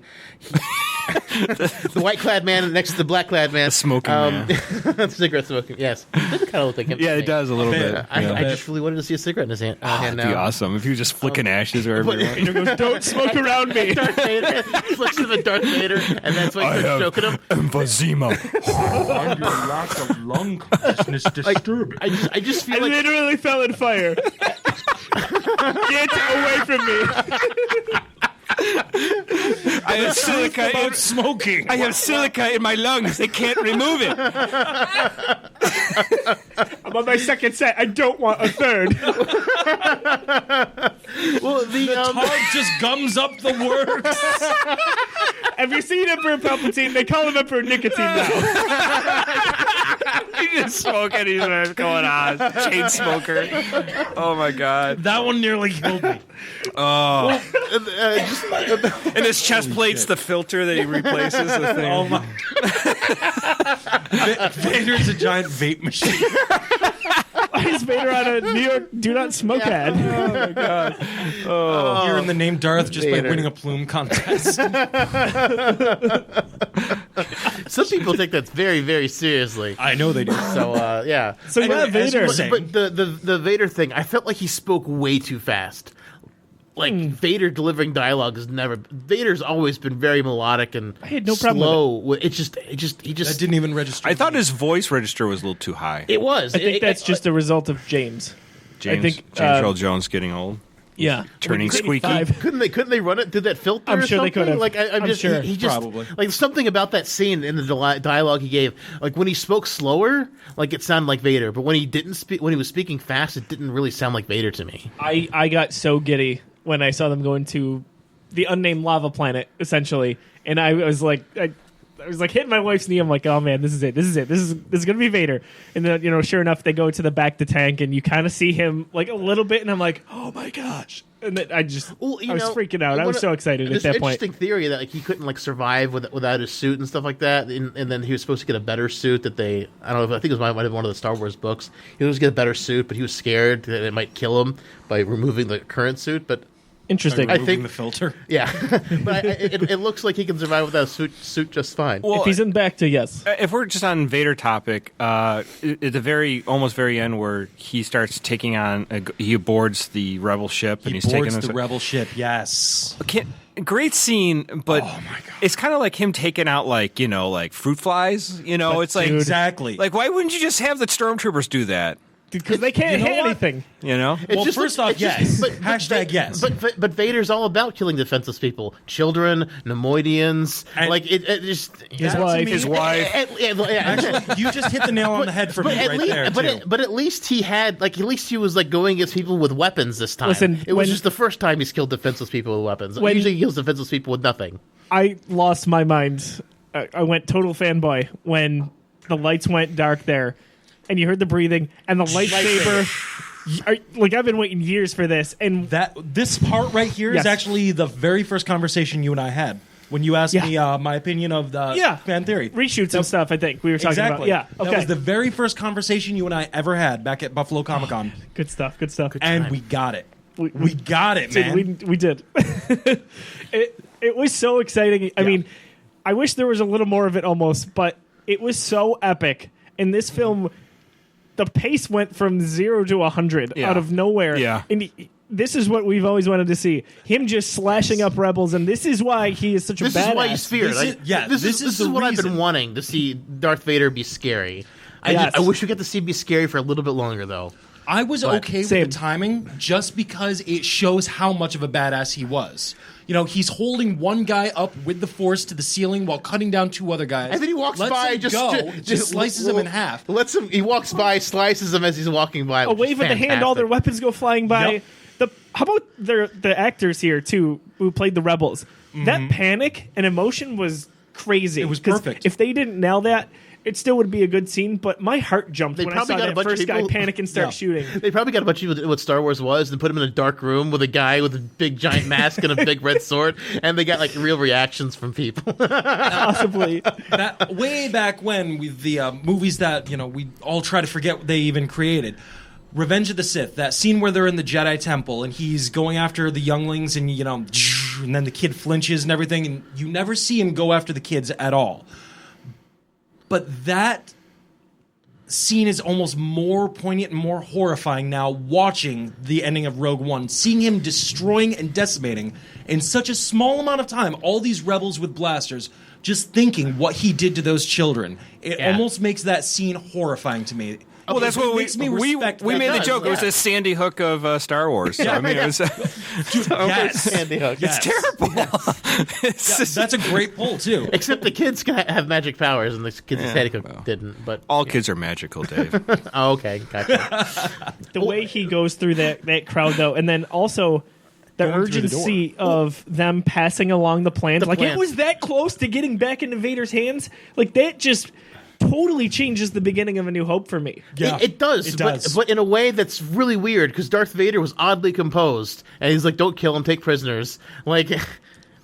[SPEAKER 4] the white clad man next to the black clad man,
[SPEAKER 3] the smoking man,
[SPEAKER 4] cigarette smoking. Yes, it kind of look like him.
[SPEAKER 3] Yeah, it does a little bit.
[SPEAKER 4] I just really wanted to see a cigarette in his hand.
[SPEAKER 3] That'd be awesome if he was just flicking ashes wherever he went.
[SPEAKER 2] He goes, "Don't smoke around me."
[SPEAKER 4] Darth Vader flicks him at Darth Vader, and that's why he's choking him.
[SPEAKER 3] Emphysema.
[SPEAKER 1] And your lack of lung consciousness disturbing.
[SPEAKER 4] I just feel like
[SPEAKER 2] literally fell in fire. Get away from me!
[SPEAKER 3] I have silica in
[SPEAKER 1] smoking.
[SPEAKER 3] I have silica in my lungs. They can't remove it.
[SPEAKER 2] I'm on my second set. I don't want a third.
[SPEAKER 4] well, the
[SPEAKER 1] tar just gums up the works.
[SPEAKER 2] Have you seen Emperor Palpatine? They call him Emperor Nicotine now.
[SPEAKER 3] He's just smoking. He's what's going on. Chain smoker. Oh my god.
[SPEAKER 1] That one nearly killed me.
[SPEAKER 3] Oh. And his chest plate's the filter that he replaces the thing.
[SPEAKER 1] Oh my. Vader's a giant vape machine.
[SPEAKER 2] Why is Vader on a New York do not smoke ad?
[SPEAKER 1] Oh my god! You're in the name Darth just
[SPEAKER 4] Vader.
[SPEAKER 1] by winning a plume contest.
[SPEAKER 4] Some people take that very, very seriously.
[SPEAKER 1] I know they do.
[SPEAKER 4] So yeah.
[SPEAKER 2] So yeah,
[SPEAKER 1] As you
[SPEAKER 2] Vader.
[SPEAKER 1] were saying-
[SPEAKER 4] But the Vader thing, I felt like he spoke way too fast. Like Vader delivering dialogue is never. Vader's always been very melodic and
[SPEAKER 2] I had no problem
[SPEAKER 4] slow. He just
[SPEAKER 1] That didn't even register.
[SPEAKER 3] I thought
[SPEAKER 1] with me.
[SPEAKER 3] his voice register was a little too high.
[SPEAKER 4] It was.
[SPEAKER 2] I think that's just a result of James.
[SPEAKER 3] James,
[SPEAKER 2] I think,
[SPEAKER 3] James Earl Jones getting old,
[SPEAKER 2] Yeah.
[SPEAKER 3] turning squeaky.
[SPEAKER 2] 85.
[SPEAKER 4] Couldn't they run it through that filter?
[SPEAKER 2] I'm
[SPEAKER 4] or
[SPEAKER 2] sure they
[SPEAKER 4] something?
[SPEAKER 2] could have.
[SPEAKER 4] Like I'm just
[SPEAKER 2] sure.
[SPEAKER 4] he just
[SPEAKER 1] Probably.
[SPEAKER 4] like something about that scene in the dialogue he gave. Like when he spoke slower, like it sounded like Vader, but when he didn't speak, when he was speaking fast, it didn't really sound like Vader to me.
[SPEAKER 2] I got so giddy when I saw them go into the unnamed lava planet, essentially, and I was like, I was like hitting my wife's knee. I'm like, oh man, this is it. This is gonna be Vader. And then sure enough, they go to the back of the tank, and you kind of see him like a little bit, and I'm like, oh my gosh. And then I was freaking out. I was so excited at that point.
[SPEAKER 4] Interesting theory that like he couldn't like survive without his suit and stuff like that, and then he was supposed to get a better suit that they I don't know. I think it might have been one of the Star Wars books. He was going to get a better suit, but he was scared that it might kill him by removing the current suit. But
[SPEAKER 2] Interesting.
[SPEAKER 4] I
[SPEAKER 1] Removing
[SPEAKER 4] think-
[SPEAKER 1] the filter.
[SPEAKER 4] yeah, but it looks like he can survive without a suit just fine.
[SPEAKER 3] Well,
[SPEAKER 2] if he's in back to yes.
[SPEAKER 3] if we're just on Vader topic, at the almost very end where he starts taking on, he boards the rebel ship and
[SPEAKER 1] He
[SPEAKER 3] he's taking
[SPEAKER 1] boards
[SPEAKER 3] us.
[SPEAKER 1] the rebel ship. Yes.
[SPEAKER 3] Great scene, but it's kind of like him taking out like fruit flies. It's like
[SPEAKER 1] Exactly.
[SPEAKER 3] like why wouldn't you just have the stormtroopers do that?
[SPEAKER 2] Because they can't
[SPEAKER 1] You know
[SPEAKER 2] hit
[SPEAKER 1] what?
[SPEAKER 2] anything.
[SPEAKER 4] It's
[SPEAKER 1] Well, first off,
[SPEAKER 4] it's just-
[SPEAKER 1] yes. Hashtag yes.
[SPEAKER 4] But Vader's all about killing defenseless people, children, Nemoidians.
[SPEAKER 1] And-
[SPEAKER 4] like it just
[SPEAKER 2] His
[SPEAKER 1] That to
[SPEAKER 2] wife.
[SPEAKER 1] me-
[SPEAKER 3] His wife.
[SPEAKER 1] Actually, you just hit the nail on the head for me right there. too.
[SPEAKER 4] But at least he had at least he was like going against people with weapons this time.
[SPEAKER 2] Listen,
[SPEAKER 4] it was
[SPEAKER 2] when-
[SPEAKER 4] just the first time he's killed defenseless people with weapons.
[SPEAKER 2] When-
[SPEAKER 4] Usually he kills defenseless people with nothing.
[SPEAKER 2] I lost my mind. I went total fanboy when the lights went dark there, and you heard the breathing and the lightsaber. Like I've been waiting years for this, and
[SPEAKER 1] This part right here is
[SPEAKER 2] Yes.
[SPEAKER 1] actually the very first conversation you and I had when you asked
[SPEAKER 2] Yeah.
[SPEAKER 1] me my opinion of the fan theory.
[SPEAKER 2] reshoots and stuff. I think we were talking
[SPEAKER 1] Exactly.
[SPEAKER 2] about. Yeah, okay,
[SPEAKER 1] That was the very first converstion you and I ever had back at Buffalo Comic Con,
[SPEAKER 2] good stuff. Good stuff.
[SPEAKER 1] and we got it. We got it, man.
[SPEAKER 2] We did. it was so exciting. I mean, I wish there was a little more of it almost, but it was so epic. In this film, the pace went from 0 to 100
[SPEAKER 3] Yeah.
[SPEAKER 2] out of nowhere.
[SPEAKER 3] Yeah.
[SPEAKER 2] And this is what we've always wanted to see. Him just slashing up rebels, and this is why he is such a
[SPEAKER 4] This
[SPEAKER 2] badass.
[SPEAKER 4] is why he's feared.
[SPEAKER 1] This
[SPEAKER 4] This
[SPEAKER 1] is
[SPEAKER 4] is
[SPEAKER 1] the
[SPEAKER 4] what I've been
[SPEAKER 1] reason.
[SPEAKER 4] wanting to see Darth Vader be scary.
[SPEAKER 2] Yes.
[SPEAKER 4] I wish we got to see him be scary for a little bit longer though.
[SPEAKER 1] I was okay
[SPEAKER 2] Same.
[SPEAKER 1] with the timing just because it shows how much of a badass he was. He's holding one guy up with the force to the ceiling while cutting down two other guys.
[SPEAKER 4] And then he walks
[SPEAKER 1] lets
[SPEAKER 4] by,
[SPEAKER 1] him
[SPEAKER 4] just
[SPEAKER 1] go, slices him in half.
[SPEAKER 4] He walks by, slices him as he's walking by.
[SPEAKER 2] A wave of the hand, all their weapons go flying by.
[SPEAKER 1] Yep.
[SPEAKER 2] How about the actors here too, who played the rebels? That panic and emotion was crazy.
[SPEAKER 1] It was
[SPEAKER 2] 'Cause
[SPEAKER 1] perfect.
[SPEAKER 2] If they didn't nail that, it still would be a good scene. But my heart jumped
[SPEAKER 4] They
[SPEAKER 2] when I
[SPEAKER 4] probably
[SPEAKER 2] saw
[SPEAKER 4] got a
[SPEAKER 2] that
[SPEAKER 4] bunch of
[SPEAKER 2] first guy
[SPEAKER 4] people-
[SPEAKER 2] panic and start shooting.
[SPEAKER 4] They probably got a bunch of people what Star Wars was and put him in a dark room with a guy with a big giant mask and a big red sword, and they got like real reactions from people.
[SPEAKER 2] Possibly.
[SPEAKER 1] Way back when, with the movies that we all try to forget they even created. Revenge of the Sith, that scene where they're in the Jedi Temple and he's going after the younglings and and then the kid flinches and everything, and you never see him go after the kids at all. But that scene is almost more poignant and more horrifying now watching the ending of Rogue One, seeing him destroying and decimating in such a small amount of time all these rebels with blasters, just thinking what he did to those children. It almost makes that scene horrifying to me.
[SPEAKER 3] Well, that's what
[SPEAKER 1] makes me
[SPEAKER 3] we
[SPEAKER 1] respect
[SPEAKER 3] made
[SPEAKER 1] that
[SPEAKER 3] the
[SPEAKER 1] guy.
[SPEAKER 3] joke. It was a Sandy Hook of Star Wars. So, I mean, it was
[SPEAKER 1] Yes.
[SPEAKER 4] Sandy Hook.
[SPEAKER 1] Yes.
[SPEAKER 3] terrible. It's
[SPEAKER 1] Yeah,
[SPEAKER 3] just-
[SPEAKER 1] that's a great pull too.
[SPEAKER 4] Except the kids can have magic powers, and the kids in Sandy Hook didn't. But
[SPEAKER 3] all kids are magical, Dave.
[SPEAKER 4] oh, okay, gotcha.
[SPEAKER 2] The way he goes through that crowd, though, and then also the
[SPEAKER 1] Going through the
[SPEAKER 2] urgency of them passing along the plans. Like, it
[SPEAKER 4] plans.
[SPEAKER 2] was that close to getting back into Vader's hands. Like, that just totally changes the beginning of A New Hope for me.
[SPEAKER 1] Yeah,
[SPEAKER 4] It does,
[SPEAKER 1] It does.
[SPEAKER 4] but in a way that's really weird because Darth Vader was oddly composed, and he's like, "Don't kill him, take prisoners." Like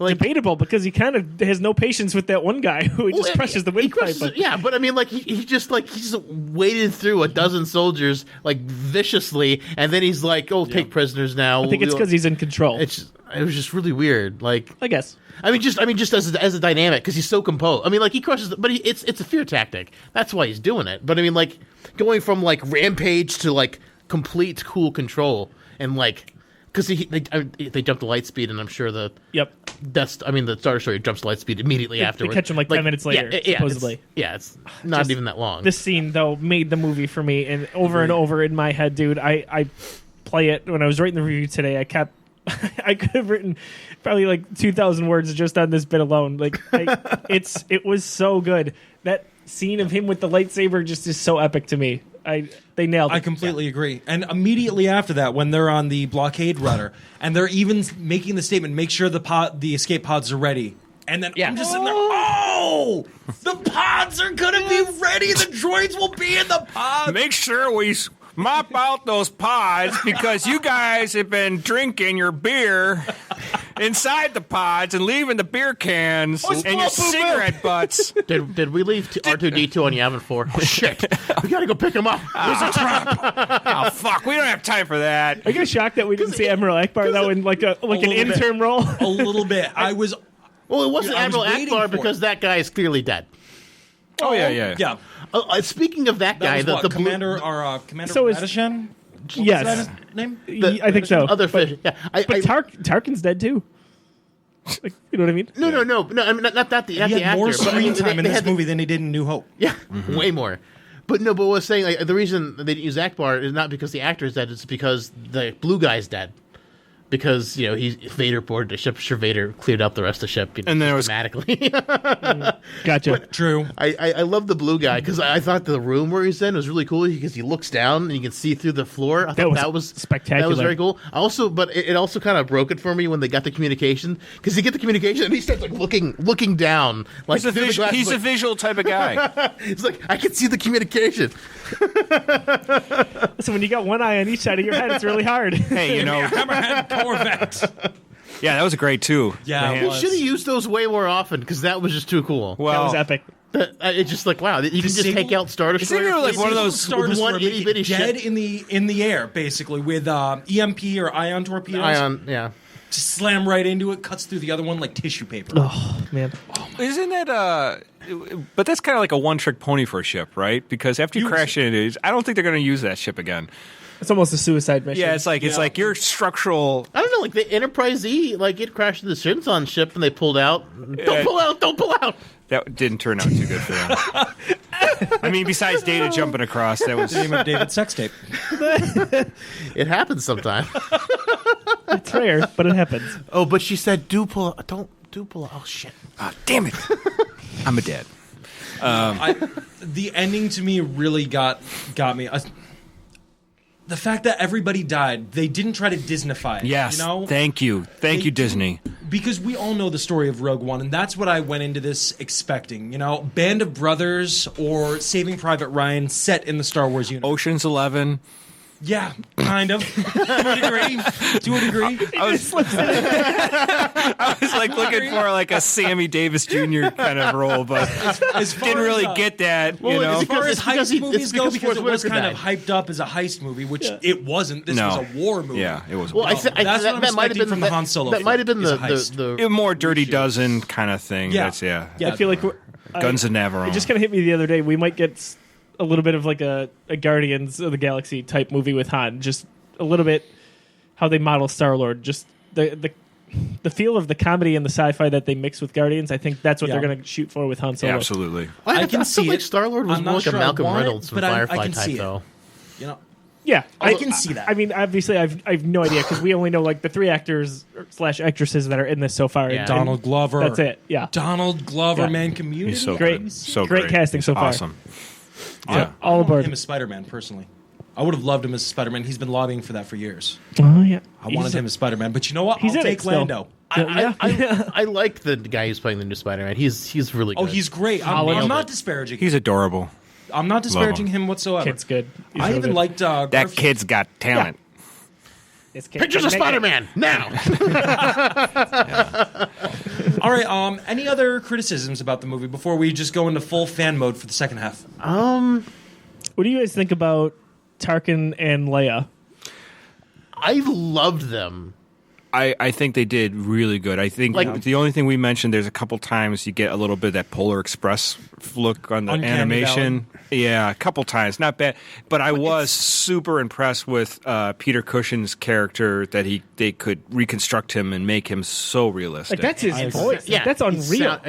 [SPEAKER 2] debatable because he kind of has no patience with that one guy who just crushes the windpipe.
[SPEAKER 4] Yeah, but I mean, like he just waded through a dozen soldiers like viciously, and then he's like, "Oh, take prisoners now."
[SPEAKER 2] I think it's because he's in control.
[SPEAKER 4] It was just really weird. Like,
[SPEAKER 2] I guess.
[SPEAKER 4] I mean, just as a dynamic, because he's so composed. I mean, like he crushes, but it's a fear tactic. That's why he's doing it. But I mean, like going from like rampage to like complete cool control, and like because they jumped to light speed, and I'm sure the the Star Destroyer jumps to light speed immediately afterwards.
[SPEAKER 2] They catch him like 10 minutes later, supposedly.
[SPEAKER 4] It's not even that long.
[SPEAKER 2] This scene though made the movie for me, and over in my head, dude. I play it when I was writing the review today. I could have written probably like 2,000 words just on this bit alone. Like, it was so good. That scene of him with the lightsaber just is so epic to me. They nailed it.
[SPEAKER 1] I completely agree. And immediately after that, when they're on the blockade rudder, and they're even making the statement, make sure the escape pods are ready. And then I'm just sitting there, the pods are going to be ready. The droids will be in the pods.
[SPEAKER 3] Make sure we mop out those pods because you guys have been drinking your beer inside the pods and leaving the beer cans and your cigarette butts.
[SPEAKER 4] Did we leave R2-D2 on Yavin 4? Oh, shit. We gotta go pick him up.
[SPEAKER 3] There's a trap. Oh, fuck. We don't have time for that.
[SPEAKER 2] Are you shocked that we didn't see Admiral Akbar, though, in like an interim role?
[SPEAKER 1] A little bit.
[SPEAKER 4] Well, it wasn't Admiral Akbar because that guy is clearly dead.
[SPEAKER 3] Oh, yeah.
[SPEAKER 4] Speaking of that guy,
[SPEAKER 1] the Commander
[SPEAKER 2] So is-
[SPEAKER 1] Radishan?
[SPEAKER 2] Yes.
[SPEAKER 1] Is that his name?
[SPEAKER 2] I think so.
[SPEAKER 4] Other fish. Yeah.
[SPEAKER 2] But Tarkin's dead, too. Like, you know what I mean?
[SPEAKER 4] No. I mean, not the
[SPEAKER 1] He
[SPEAKER 4] actor.
[SPEAKER 1] had more
[SPEAKER 4] but I
[SPEAKER 1] screen
[SPEAKER 4] mean,
[SPEAKER 1] time in
[SPEAKER 4] they
[SPEAKER 1] this
[SPEAKER 4] had
[SPEAKER 1] movie than he did in New Hope.
[SPEAKER 4] Yeah, way more. But what I was saying, like, the reason they didn't use Akbar is not because the actor is dead; it's because the blue guy's dead. Because Vader boarded the ship. Sure, Vader cleared up the rest of the ship,
[SPEAKER 3] and then it was
[SPEAKER 4] automatically.
[SPEAKER 2] Gotcha.
[SPEAKER 1] True.
[SPEAKER 4] I love the blue guy because I thought the room where he's in was really cool because he looks down and you can see through the floor. I thought that was
[SPEAKER 2] spectacular.
[SPEAKER 4] That was very cool. But it also kind of broke it for me when they got the communication because you get the communication and he starts like looking down. Like
[SPEAKER 3] he's a visual type of guy.
[SPEAKER 4] It's like I can see the communication.
[SPEAKER 2] So when you got one eye on each side of your head, it's really hard.
[SPEAKER 3] Hey,
[SPEAKER 1] Hammerhead Corvette.
[SPEAKER 3] Yeah, that was great too.
[SPEAKER 1] Yeah,
[SPEAKER 3] Man.
[SPEAKER 1] it
[SPEAKER 4] We should have used those way more often because that was just too cool.
[SPEAKER 3] Well,
[SPEAKER 2] That was epic.
[SPEAKER 4] It's just like wow, you can just take out Star Destroyer.
[SPEAKER 3] Isn't it like one of those
[SPEAKER 1] Star Destroyer
[SPEAKER 4] one itty bitty
[SPEAKER 1] dead
[SPEAKER 4] ship?
[SPEAKER 1] in the air, basically with EMP or ion torpedoes.
[SPEAKER 4] Yeah.
[SPEAKER 1] Just slam right into it, cuts through the other one like tissue paper.
[SPEAKER 2] Oh, man.
[SPEAKER 3] Isn't that but that's kind of like a one-trick pony for a ship, right? Because after you crash into it, I don't think they're going to use that ship again.
[SPEAKER 2] It's almost a suicide mission.
[SPEAKER 3] Yeah, it's like your structural.
[SPEAKER 4] I don't know, like the Enterprise E, like it crashed into the Shinzon ship and they pulled out. Don't pull out.
[SPEAKER 3] That didn't turn out too good for them. I mean, besides Data jumping across, that was
[SPEAKER 1] The name of David's sex tape.
[SPEAKER 4] It happens sometimes.
[SPEAKER 2] It's rare, but it happens.
[SPEAKER 4] Oh, but she said, do pull out. Oh, shit.
[SPEAKER 3] oh, damn it. I'm a dad.
[SPEAKER 1] The ending to me really got me. The fact that everybody died, they didn't try to Disneyfy it.
[SPEAKER 3] Yes, thank you, Disney.
[SPEAKER 1] Because we all know the story of Rogue One, and that's what I went into this expecting. Band of Brothers or Saving Private Ryan set in the Star Wars universe.
[SPEAKER 3] Ocean's 11.
[SPEAKER 1] Yeah, kind of. To a degree.
[SPEAKER 3] I was like looking for like a Sammy Davis Jr. kind of role, but didn't really get that.
[SPEAKER 1] As far as heist movies go, because it was
[SPEAKER 4] Forrest
[SPEAKER 1] kind of
[SPEAKER 4] Whitaker
[SPEAKER 1] hyped up as a heist movie, which it wasn't. This was a war movie.
[SPEAKER 3] Yeah, it was.
[SPEAKER 4] Well,
[SPEAKER 1] That's what I'm expecting from the Han Solo
[SPEAKER 4] That might have been
[SPEAKER 1] film, is a
[SPEAKER 4] the
[SPEAKER 3] a more Dirty Dozen kind of thing.
[SPEAKER 1] Yeah.
[SPEAKER 3] That's
[SPEAKER 2] I feel like
[SPEAKER 3] Guns of Navarone.
[SPEAKER 2] it just kind of hit me the other day. We might get a little bit of like a Guardians of the Galaxy type movie with Han. Just a little bit how they model Star-Lord. Just the feel of the comedy and the sci-fi that they mix with Guardians. I think that's what they're going to shoot for with Han Solo.
[SPEAKER 3] Absolutely.
[SPEAKER 1] I can see
[SPEAKER 4] like
[SPEAKER 1] it.
[SPEAKER 4] Star-Lord was
[SPEAKER 1] I'm
[SPEAKER 4] more
[SPEAKER 1] not
[SPEAKER 4] like
[SPEAKER 1] sure
[SPEAKER 4] a
[SPEAKER 1] I
[SPEAKER 4] Malcolm
[SPEAKER 1] want it,
[SPEAKER 4] Reynolds from
[SPEAKER 1] but I
[SPEAKER 4] Firefly
[SPEAKER 1] can
[SPEAKER 4] type,
[SPEAKER 1] see it.
[SPEAKER 4] though.
[SPEAKER 2] Yeah,
[SPEAKER 1] I can see that.
[SPEAKER 2] I mean, obviously, I've no idea because we only know like the 3 actors / actresses that are in this so far.
[SPEAKER 4] Yeah.
[SPEAKER 2] And
[SPEAKER 1] Donald Glover.
[SPEAKER 2] That's it. Yeah,
[SPEAKER 1] Donald Glover,
[SPEAKER 2] Yeah.
[SPEAKER 1] man, Community.
[SPEAKER 3] He's so
[SPEAKER 2] Great.
[SPEAKER 3] good. So
[SPEAKER 2] Great casting so far.
[SPEAKER 3] Awesome. Yeah.
[SPEAKER 2] all
[SPEAKER 1] I want
[SPEAKER 2] aboard.
[SPEAKER 1] him as Spider-Man, personally. I would have loved him as Spider-Man. He's been lobbying for that for years.
[SPEAKER 2] Oh yeah,
[SPEAKER 1] I wanted him as Spider-Man, but you know what?
[SPEAKER 2] He's
[SPEAKER 1] I'll
[SPEAKER 2] in it
[SPEAKER 1] take
[SPEAKER 2] still.
[SPEAKER 1] Lando.
[SPEAKER 4] I like the guy who's playing the new Spider-Man. He's really good.
[SPEAKER 1] Oh, he's great. I'm
[SPEAKER 4] Nailed
[SPEAKER 1] not
[SPEAKER 4] it.
[SPEAKER 1] disparaging.
[SPEAKER 3] He's adorable.
[SPEAKER 1] I'm not disparaging him whatsoever.
[SPEAKER 2] Kid's good. He's
[SPEAKER 1] I
[SPEAKER 2] real
[SPEAKER 1] even
[SPEAKER 2] good.
[SPEAKER 1] liked
[SPEAKER 3] That
[SPEAKER 1] Garfield.
[SPEAKER 3] kid's got talent.
[SPEAKER 2] This kid
[SPEAKER 4] Pictures of
[SPEAKER 2] can make it.
[SPEAKER 4] Spider-Man now.
[SPEAKER 1] All right. Any other criticisms about the movie before we just go into full fan mode for the second half?
[SPEAKER 2] What do you guys think about Tarkin and Leia?
[SPEAKER 4] I loved them.
[SPEAKER 3] I think they did really good. I think the only thing we mentioned, there's a couple times you get a little bit of that Polar Express look on the
[SPEAKER 1] Uncanny
[SPEAKER 3] animation.
[SPEAKER 1] Valley.
[SPEAKER 3] Yeah, a couple times. Not bad. But I was super impressed with Peter Cushing's character that they could reconstruct him and make him so realistic.
[SPEAKER 2] Like, that's his voice.
[SPEAKER 4] Yeah,
[SPEAKER 2] That's unreal.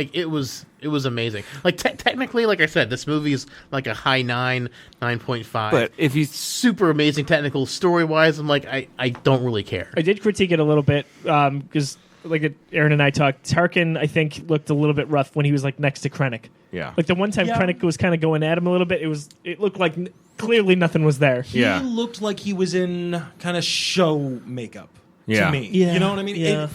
[SPEAKER 4] It was amazing. Like technically, like I said, this movie's like a high 9.5.
[SPEAKER 3] But if you
[SPEAKER 4] super amazing technical story wise, I'm like I don't really care.
[SPEAKER 2] I did critique it a little bit because, like Aaron and I talked, Tarkin I think looked a little bit rough when he was like next to Krennic.
[SPEAKER 3] Yeah.
[SPEAKER 2] Like the one time Krennic was kind of going at him a little bit, it looked like clearly nothing was there.
[SPEAKER 1] He looked like he was in kind of show makeup
[SPEAKER 3] Yeah.
[SPEAKER 1] to me.
[SPEAKER 2] Yeah.
[SPEAKER 1] You know what I mean?
[SPEAKER 2] Yeah.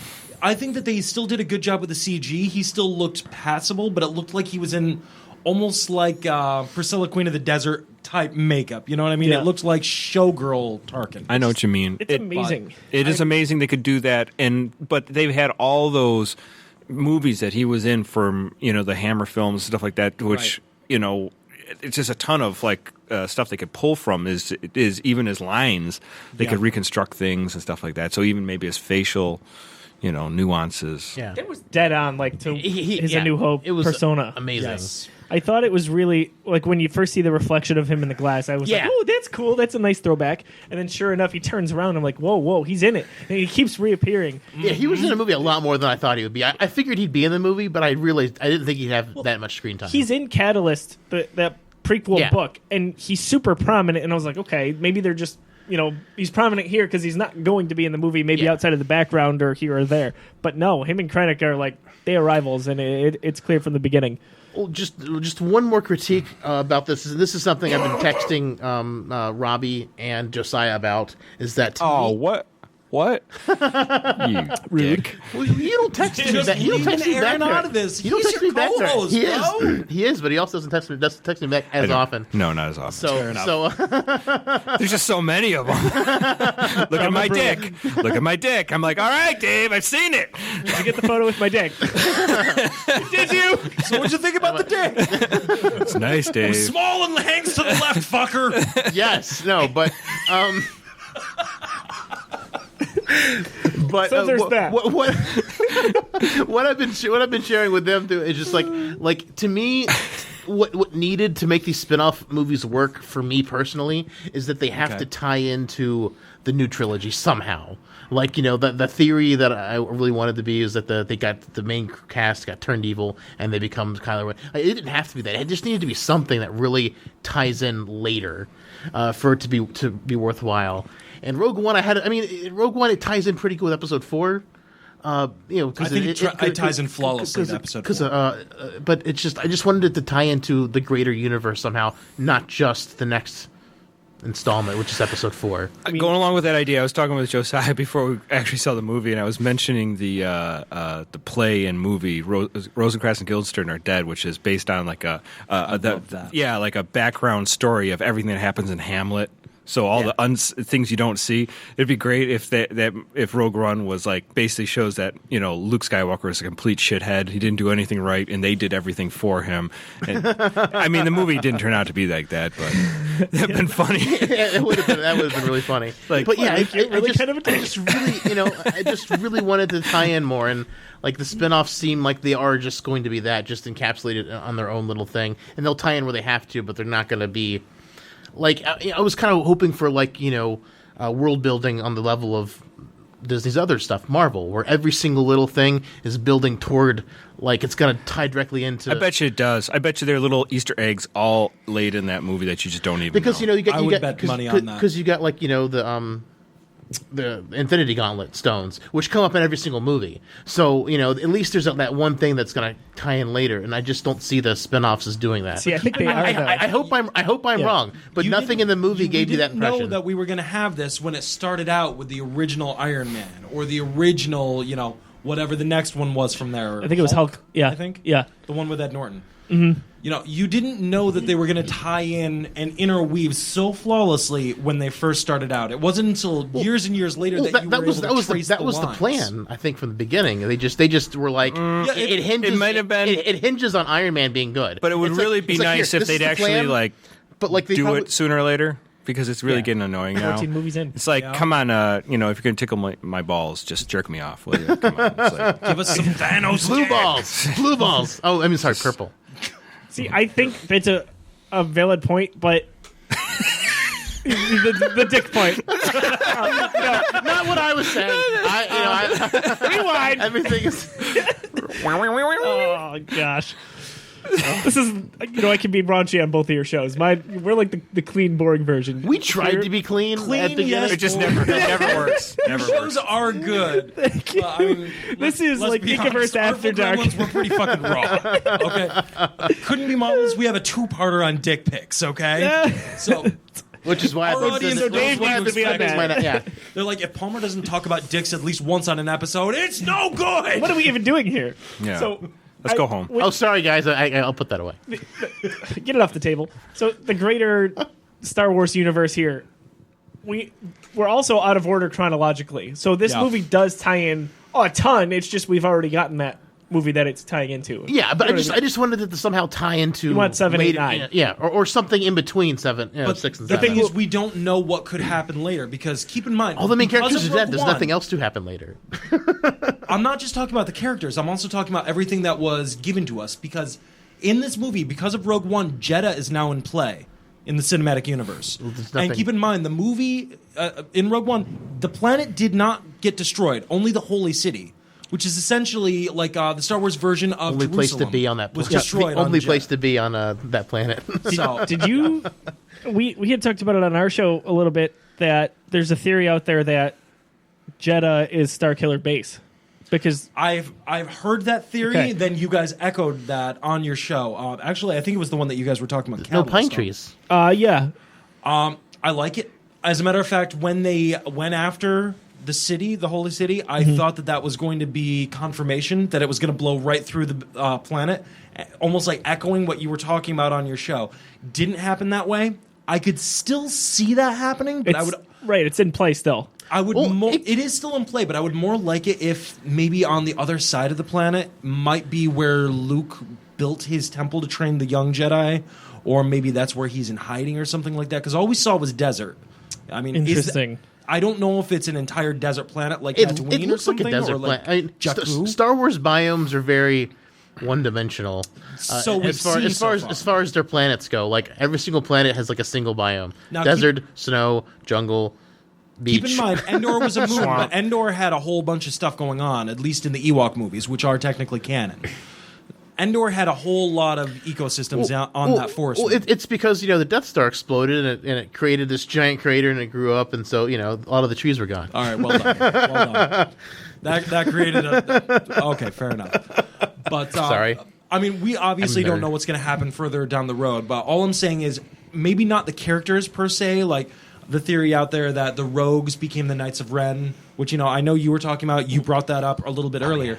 [SPEAKER 1] I think that they still did a good job with the CG. He still looked passable, but it looked like he was in almost like Priscilla Queen of the Desert type makeup. You know what I mean?
[SPEAKER 2] Yeah.
[SPEAKER 1] It looked like showgirl Tarkin.
[SPEAKER 3] I know what you mean.
[SPEAKER 2] It's amazing.
[SPEAKER 3] It is amazing they could do that, but they've had all those movies that he was in from the Hammer films, stuff like that, which it's just a ton of like stuff they could pull from. Is even his lines they could reconstruct things and stuff like that. So even maybe his facial nuances.
[SPEAKER 4] Yeah,
[SPEAKER 2] It was dead on, like to his A New Hope
[SPEAKER 4] it was
[SPEAKER 2] persona.
[SPEAKER 4] amazing.
[SPEAKER 1] Yes.
[SPEAKER 2] I thought it was really like when you first see the reflection of him in the glass. I was like, "Oh, that's cool. That's a nice throwback." And then, sure enough, he turns around. I'm like, "Whoa, he's in it!" And he keeps reappearing.
[SPEAKER 4] Yeah, he was in a movie a lot more than I thought he would be. I figured he'd be in the movie, but I realized I didn't think he'd have that much screen time.
[SPEAKER 2] He's in Catalyst, that prequel book, and he's super prominent. And I was like, okay, maybe they're just he's prominent here because he's not going to be in the movie, maybe outside of the background or here or there. But no, him and Krennic are like they are rivals, and it's clear from the beginning.
[SPEAKER 4] Well, just one more critique about this. This is something I've been texting Robbie and Josiah about. Is that
[SPEAKER 3] What? You dick.
[SPEAKER 4] Well, you don't text me
[SPEAKER 1] Just
[SPEAKER 4] back. You don't text me
[SPEAKER 1] leaving
[SPEAKER 4] back
[SPEAKER 1] Aaron
[SPEAKER 4] there.
[SPEAKER 1] out of this.
[SPEAKER 4] You don't
[SPEAKER 1] He's
[SPEAKER 4] text
[SPEAKER 1] your
[SPEAKER 4] me back there.
[SPEAKER 1] co-host,
[SPEAKER 4] He
[SPEAKER 1] bro.
[SPEAKER 4] is. He is, but he also doesn't text me back as often.
[SPEAKER 3] No, not as often.
[SPEAKER 4] So
[SPEAKER 3] There's just so many of them. Look at my dick. Look at my dick. I'm like, all right, Dave, I've seen it.
[SPEAKER 2] Did you get the photo with my dick? Did you?
[SPEAKER 1] So what'd you think about the dick?
[SPEAKER 3] It's nice, Dave.
[SPEAKER 1] Small and hangs to the left, fucker.
[SPEAKER 4] yes, no, but but
[SPEAKER 2] So there's that.
[SPEAKER 4] What I've been sharing with them too is just like to me, what needed to make these spin-off movies work for me personally is that they have to tie into the new trilogy somehow. Like the theory that I really wanted to be is that they got the main cast got turned evil and they become Kylo Ren. It didn't have to be that. It just needed to be something that really ties in later for it to be worthwhile. And Rogue One, Rogue One, it ties in pretty good with Episode 4.
[SPEAKER 1] I think it ties in flawlessly to Episode 4.
[SPEAKER 4] But it's just I just wanted it to tie into the greater universe somehow, not just the next installment, which is Episode 4.
[SPEAKER 3] Going along with that idea, I was talking with Josiah before we actually saw the movie, and I was mentioning the play and movie Rosencrantz and Guildenstern Are Dead, which is based on like like a background story of everything that happens in Hamlet. So all the things you don't see. It'd be great if if Rogue One was like basically shows that Luke Skywalker is a complete shithead. He didn't do anything right, and they did everything for him. And, I mean, the movie didn't turn out to be like that, but that'd been funny.
[SPEAKER 4] That would have been really funny. I just really wanted to tie in more, and like the spin-offs seem like they are just going to be that, just encapsulated on their own little thing, and they'll tie in where they have to, but they're not going to be. Like I was kind of hoping for world building on the level of Disney's other stuff, Marvel, where every single little thing is building toward like it's going to tie directly into.
[SPEAKER 3] I bet you it does. I bet you there are little Easter eggs all laid in that movie that you just don't even
[SPEAKER 4] because
[SPEAKER 3] know.
[SPEAKER 1] I would bet money on that
[SPEAKER 4] because you got the Infinity Gauntlet stones, which come up in every single movie. So, at least there's that one thing that's going to tie in later, and I just don't see the spin-offs as doing that.
[SPEAKER 2] See, I think they are.
[SPEAKER 4] I hope I'm wrong, but nothing in the movie gave you that impression.
[SPEAKER 1] You didn't know that we were going to have this when it started out with the original Iron Man or the original, whatever the next one was from there.
[SPEAKER 2] I think it was Hulk. Yeah,
[SPEAKER 1] I think.
[SPEAKER 2] Yeah,
[SPEAKER 1] the one with Ed Norton.
[SPEAKER 2] Mm-hmm.
[SPEAKER 1] You know, you didn't know that they were going to tie in and interweave so flawlessly when they first started out. It wasn't until years and years later that you were able to trace
[SPEAKER 4] that was the
[SPEAKER 1] lines.
[SPEAKER 4] plan, I think, from the beginning. They just were like, it hinges.
[SPEAKER 3] It might have been.
[SPEAKER 4] It hinges on Iron Man being good.
[SPEAKER 3] But it would really be nice if they'd actually do it sooner or later. Because it's really getting annoying now.
[SPEAKER 2] 14 movies in.
[SPEAKER 3] It's like, come on, if you're going to tickle my balls, just jerk me off, will you? Come on. It's like,
[SPEAKER 1] Give us some Thanos
[SPEAKER 4] blue
[SPEAKER 1] jam.
[SPEAKER 4] balls. Blue balls. Oh, I mean, sorry, purple.
[SPEAKER 2] See, I think that's a valid point, but the dick point.
[SPEAKER 4] Not what I was saying.
[SPEAKER 2] Rewind.
[SPEAKER 4] Everything is.
[SPEAKER 2] Oh gosh. This is, I can be raunchy on both of your shows. We're like the clean, boring version.
[SPEAKER 4] We tried to be clean.
[SPEAKER 1] Clean,
[SPEAKER 4] at the
[SPEAKER 1] yes.
[SPEAKER 3] it just never works. Never
[SPEAKER 1] Shows
[SPEAKER 3] works.
[SPEAKER 1] are good.
[SPEAKER 2] This is like Geekiverse After Dark.
[SPEAKER 1] We're pretty fucking raw. Okay, couldn't be models. We have a 2-parter on dick pics. Okay, so.
[SPEAKER 4] Which is why
[SPEAKER 1] Our audience
[SPEAKER 2] so Dave needs to be on that.
[SPEAKER 4] Yeah.
[SPEAKER 1] They're like, if Palmer doesn't talk about dicks at least once on an episode, it's no good.
[SPEAKER 2] What are we even doing here?
[SPEAKER 3] Yeah.
[SPEAKER 2] So
[SPEAKER 3] Let's go home.
[SPEAKER 4] Oh, sorry, guys. I'll put that away.
[SPEAKER 2] Get it off the table. So the greater Star Wars universe here, we're also out of order chronologically. So this movie does tie in a ton. It's just we've already gotten that movie that it's tying into.
[SPEAKER 4] Yeah, but I just wanted it to somehow tie into.
[SPEAKER 2] You want 7, 8,
[SPEAKER 4] later,
[SPEAKER 2] 9.
[SPEAKER 4] Yeah, or something in between 7,
[SPEAKER 1] But
[SPEAKER 4] 6, and
[SPEAKER 1] the
[SPEAKER 4] 7.
[SPEAKER 1] thing is, we don't know what could happen later because keep in mind,
[SPEAKER 4] all the main
[SPEAKER 1] because
[SPEAKER 4] characters
[SPEAKER 1] of
[SPEAKER 4] are dead.
[SPEAKER 1] Rogue
[SPEAKER 4] There's
[SPEAKER 1] One-
[SPEAKER 4] nothing else to happen later.
[SPEAKER 1] I'm not just talking about the characters. I'm also talking about everything that was given to us because in this movie, because of Rogue One, Jeddah is now in play in the cinematic universe.
[SPEAKER 4] there's
[SPEAKER 1] And
[SPEAKER 4] nothing-
[SPEAKER 1] keep in mind, the movie in Rogue One, the planet did not get destroyed. Only the Holy City, which is essentially like the Star Wars version of
[SPEAKER 4] Only place
[SPEAKER 1] Jerusalem,
[SPEAKER 4] to be on that
[SPEAKER 1] was
[SPEAKER 4] planet.
[SPEAKER 1] destroyed.
[SPEAKER 4] The only
[SPEAKER 1] on
[SPEAKER 4] place
[SPEAKER 1] Jeddah.
[SPEAKER 4] to be on that planet.
[SPEAKER 1] So,
[SPEAKER 2] Did you? We had talked about it on our show a little bit that there's a theory out there that Jeddah is Starkiller Base because
[SPEAKER 1] I've heard that theory.
[SPEAKER 2] Okay.
[SPEAKER 1] Then you guys echoed that on your show. Actually, I think it was the one that you guys were talking about.
[SPEAKER 4] No
[SPEAKER 1] Catalyst
[SPEAKER 4] pine
[SPEAKER 1] on.
[SPEAKER 4] trees.
[SPEAKER 2] yeah,
[SPEAKER 1] I like it. As a matter of fact, when they went after the city, the Holy City, I thought that was going to be confirmation that it was going to blow right through the planet, almost like echoing what you were talking about on your show. Didn't happen that way. I could still see that happening, but
[SPEAKER 2] it's in play still.
[SPEAKER 1] It is still in play, but I would more like it if maybe on the other side of the planet might be where Luke built his temple to train the young Jedi, or maybe that's where he's in hiding or something like that. Because all we saw was desert. I mean,
[SPEAKER 2] Interesting.
[SPEAKER 1] I don't know if it's an entire desert planet like
[SPEAKER 4] It
[SPEAKER 1] Tatooine or
[SPEAKER 4] looks like
[SPEAKER 1] something,
[SPEAKER 4] a desert
[SPEAKER 1] or like
[SPEAKER 4] planet. I mean,
[SPEAKER 1] Jakku.
[SPEAKER 4] Star Wars biomes are very one-dimensional.
[SPEAKER 1] So we've seen
[SPEAKER 4] as
[SPEAKER 1] so
[SPEAKER 4] far
[SPEAKER 1] far.
[SPEAKER 4] as far as their planets go, like every single planet has like a single biome:
[SPEAKER 1] Now,
[SPEAKER 4] desert, snow, jungle, beach.
[SPEAKER 1] Keep in mind, Endor was a moon, but Endor had a whole bunch of stuff going on, at least in the Ewok movies, which are technically canon. Endor had a whole lot of ecosystems on that forest.
[SPEAKER 4] It's because the Death Star exploded and it created this giant crater and it grew up, and so a lot of the trees were gone.
[SPEAKER 1] All right, well done. Well done. That created a... Okay, fair enough. But
[SPEAKER 4] Sorry.
[SPEAKER 1] I mean, we obviously
[SPEAKER 4] I'm a
[SPEAKER 1] don't
[SPEAKER 4] nerd.
[SPEAKER 1] know what's going to happen further down the road, but all I'm saying is maybe not the characters per se, like the theory out there that the rogues became the Knights of Ren, which, I know you were talking about. You brought that up a little bit earlier.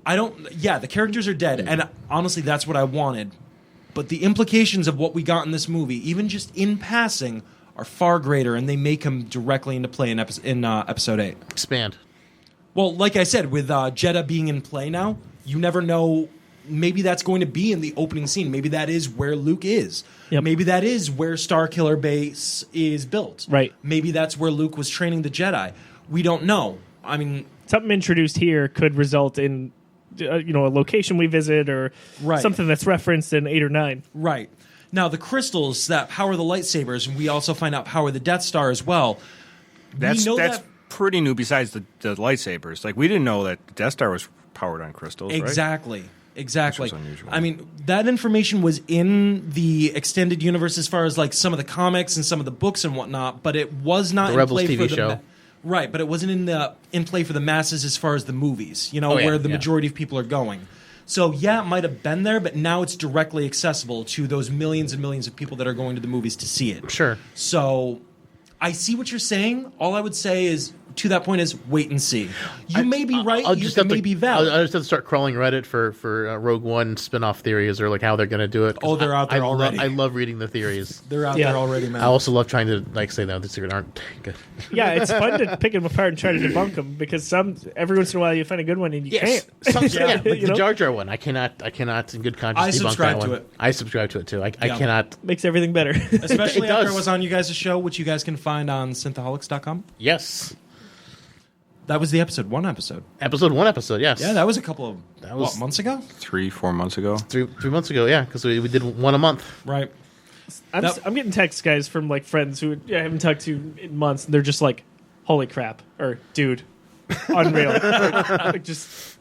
[SPEAKER 1] The characters are dead, and honestly, that's what I wanted. But the implications of what we got in this movie, even just in passing, are far greater, and they may come directly into play in Episode 8.
[SPEAKER 4] Expand.
[SPEAKER 1] Well, like I said, with Jeddah being in play now, you never know. Maybe that's going to be in the opening scene. Maybe that is where Luke is.
[SPEAKER 2] Yep.
[SPEAKER 1] Maybe that is where Starkiller Base is built.
[SPEAKER 2] Right.
[SPEAKER 1] Maybe that's where Luke was training the Jedi. We don't know. I mean,
[SPEAKER 2] Something introduced here could result in a location we visit or
[SPEAKER 1] Right.
[SPEAKER 2] something that's referenced in 8 or 9.
[SPEAKER 1] right. Now, the crystals that power the lightsabers, and we also find out power the Death Star as well.
[SPEAKER 3] That's
[SPEAKER 1] we know
[SPEAKER 3] that's
[SPEAKER 1] that
[SPEAKER 3] pretty new. Besides the lightsabers, like we didn't know that the Death Star was powered on crystals. Right?
[SPEAKER 1] Exactly. Exactly.
[SPEAKER 3] Which was unusual.
[SPEAKER 1] I mean, that information was in the extended universe as far as like some of the comics and some of the books and whatnot, but it was not
[SPEAKER 4] The
[SPEAKER 1] in
[SPEAKER 4] Rebels
[SPEAKER 1] play
[SPEAKER 4] TV
[SPEAKER 1] for the
[SPEAKER 4] show.
[SPEAKER 1] right. But it wasn't in play for the masses as far as the movies.
[SPEAKER 4] yeah,
[SPEAKER 1] where the
[SPEAKER 4] yeah.
[SPEAKER 1] majority of people are going. So yeah, it might have been there, but now it's directly accessible to those millions and millions of people that are going to the movies to see it.
[SPEAKER 4] Sure.
[SPEAKER 1] So I see what you're saying. All I would say is to that point is wait and see. You may be right.
[SPEAKER 4] I'll
[SPEAKER 1] You
[SPEAKER 4] just have
[SPEAKER 1] may
[SPEAKER 4] to,
[SPEAKER 1] be valid.
[SPEAKER 4] I'll just have to start crawling Reddit for Rogue One spin-off theories or like how they're going to do it. 'Cause
[SPEAKER 1] Oh, they're out there already.
[SPEAKER 4] I love reading the theories.
[SPEAKER 1] They're out
[SPEAKER 2] Yeah.
[SPEAKER 1] there already, man.
[SPEAKER 4] I also love trying to like say that these aren't good.
[SPEAKER 2] Yeah, it's fun to pick them apart and try to debunk them because every once in a while you find a good one and you can't.
[SPEAKER 4] Yeah, like
[SPEAKER 2] You
[SPEAKER 4] the
[SPEAKER 2] know?
[SPEAKER 4] Jar Jar one. I cannot in good conscience
[SPEAKER 1] I
[SPEAKER 4] debunk
[SPEAKER 1] subscribe
[SPEAKER 4] that
[SPEAKER 1] to
[SPEAKER 4] one.
[SPEAKER 1] it.
[SPEAKER 4] I subscribe to it too. I
[SPEAKER 1] Yeah.
[SPEAKER 4] cannot.
[SPEAKER 2] Makes everything better.
[SPEAKER 1] Especially
[SPEAKER 4] It
[SPEAKER 1] after
[SPEAKER 4] does.
[SPEAKER 1] I was on you guys' show, which you guys can find on synthaholics.com.
[SPEAKER 4] Yes.
[SPEAKER 1] That was the episode 1 episode.
[SPEAKER 4] Episode 1 episode. Yes.
[SPEAKER 1] Yeah, that was a couple of
[SPEAKER 4] was-
[SPEAKER 1] months ago?
[SPEAKER 3] 3-4 months ago.
[SPEAKER 4] 3 months ago. Yeah, because we did one a month.
[SPEAKER 1] Right.
[SPEAKER 2] I'm getting texts, guys, from like friends who I haven't talked to in months, and they're just like, "Holy crap!" or "Dude, unreal." Like just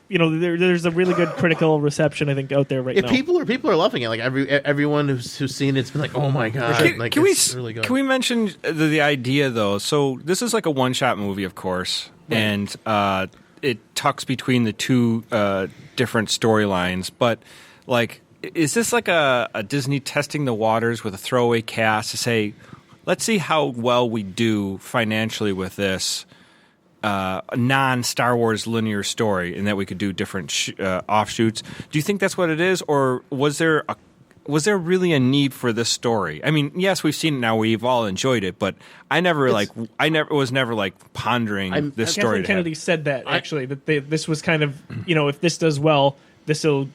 [SPEAKER 2] there's a really good critical reception I think out there right now.
[SPEAKER 4] People are loving it. Like everyone who's seen it's been like, oh my god.
[SPEAKER 3] Can
[SPEAKER 4] It's really good.
[SPEAKER 3] we mention the idea though? So this is like a one-shot movie, of course, and it tucks between the two different storylines. But like, is this like a Disney testing the waters with a throwaway cast to say, let's see how well we do financially with this non-Star Wars linear story, and that we could do different offshoots? Do you think that's what it is, or was there really a need for this story? I mean, yes, we've seen it now; we've all enjoyed it, but I was never pondering this story.
[SPEAKER 2] Kathleen Kennedy said that actually that this was kind of if this does well, this will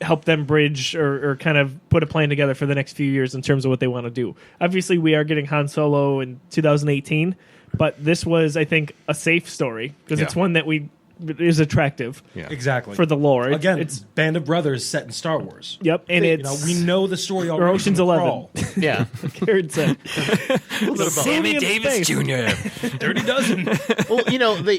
[SPEAKER 2] help them bridge or kind of put a plan together for the next few years in terms of what they want to do. Obviously, we are getting Han Solo in 2018. But this was, I think, a safe story because it's one that is attractive.
[SPEAKER 3] Yeah.
[SPEAKER 1] Exactly.
[SPEAKER 2] For the lore.
[SPEAKER 1] Again,
[SPEAKER 2] it's
[SPEAKER 1] Band of Brothers set in Star Wars.
[SPEAKER 2] Yep, and
[SPEAKER 1] we know the story already.
[SPEAKER 2] or Ocean's
[SPEAKER 1] from the
[SPEAKER 2] 11.
[SPEAKER 1] crawl.
[SPEAKER 4] Yeah.
[SPEAKER 2] Karen said.
[SPEAKER 3] Sammy Davis Jr.
[SPEAKER 1] Dirty Dozen.
[SPEAKER 4] Well,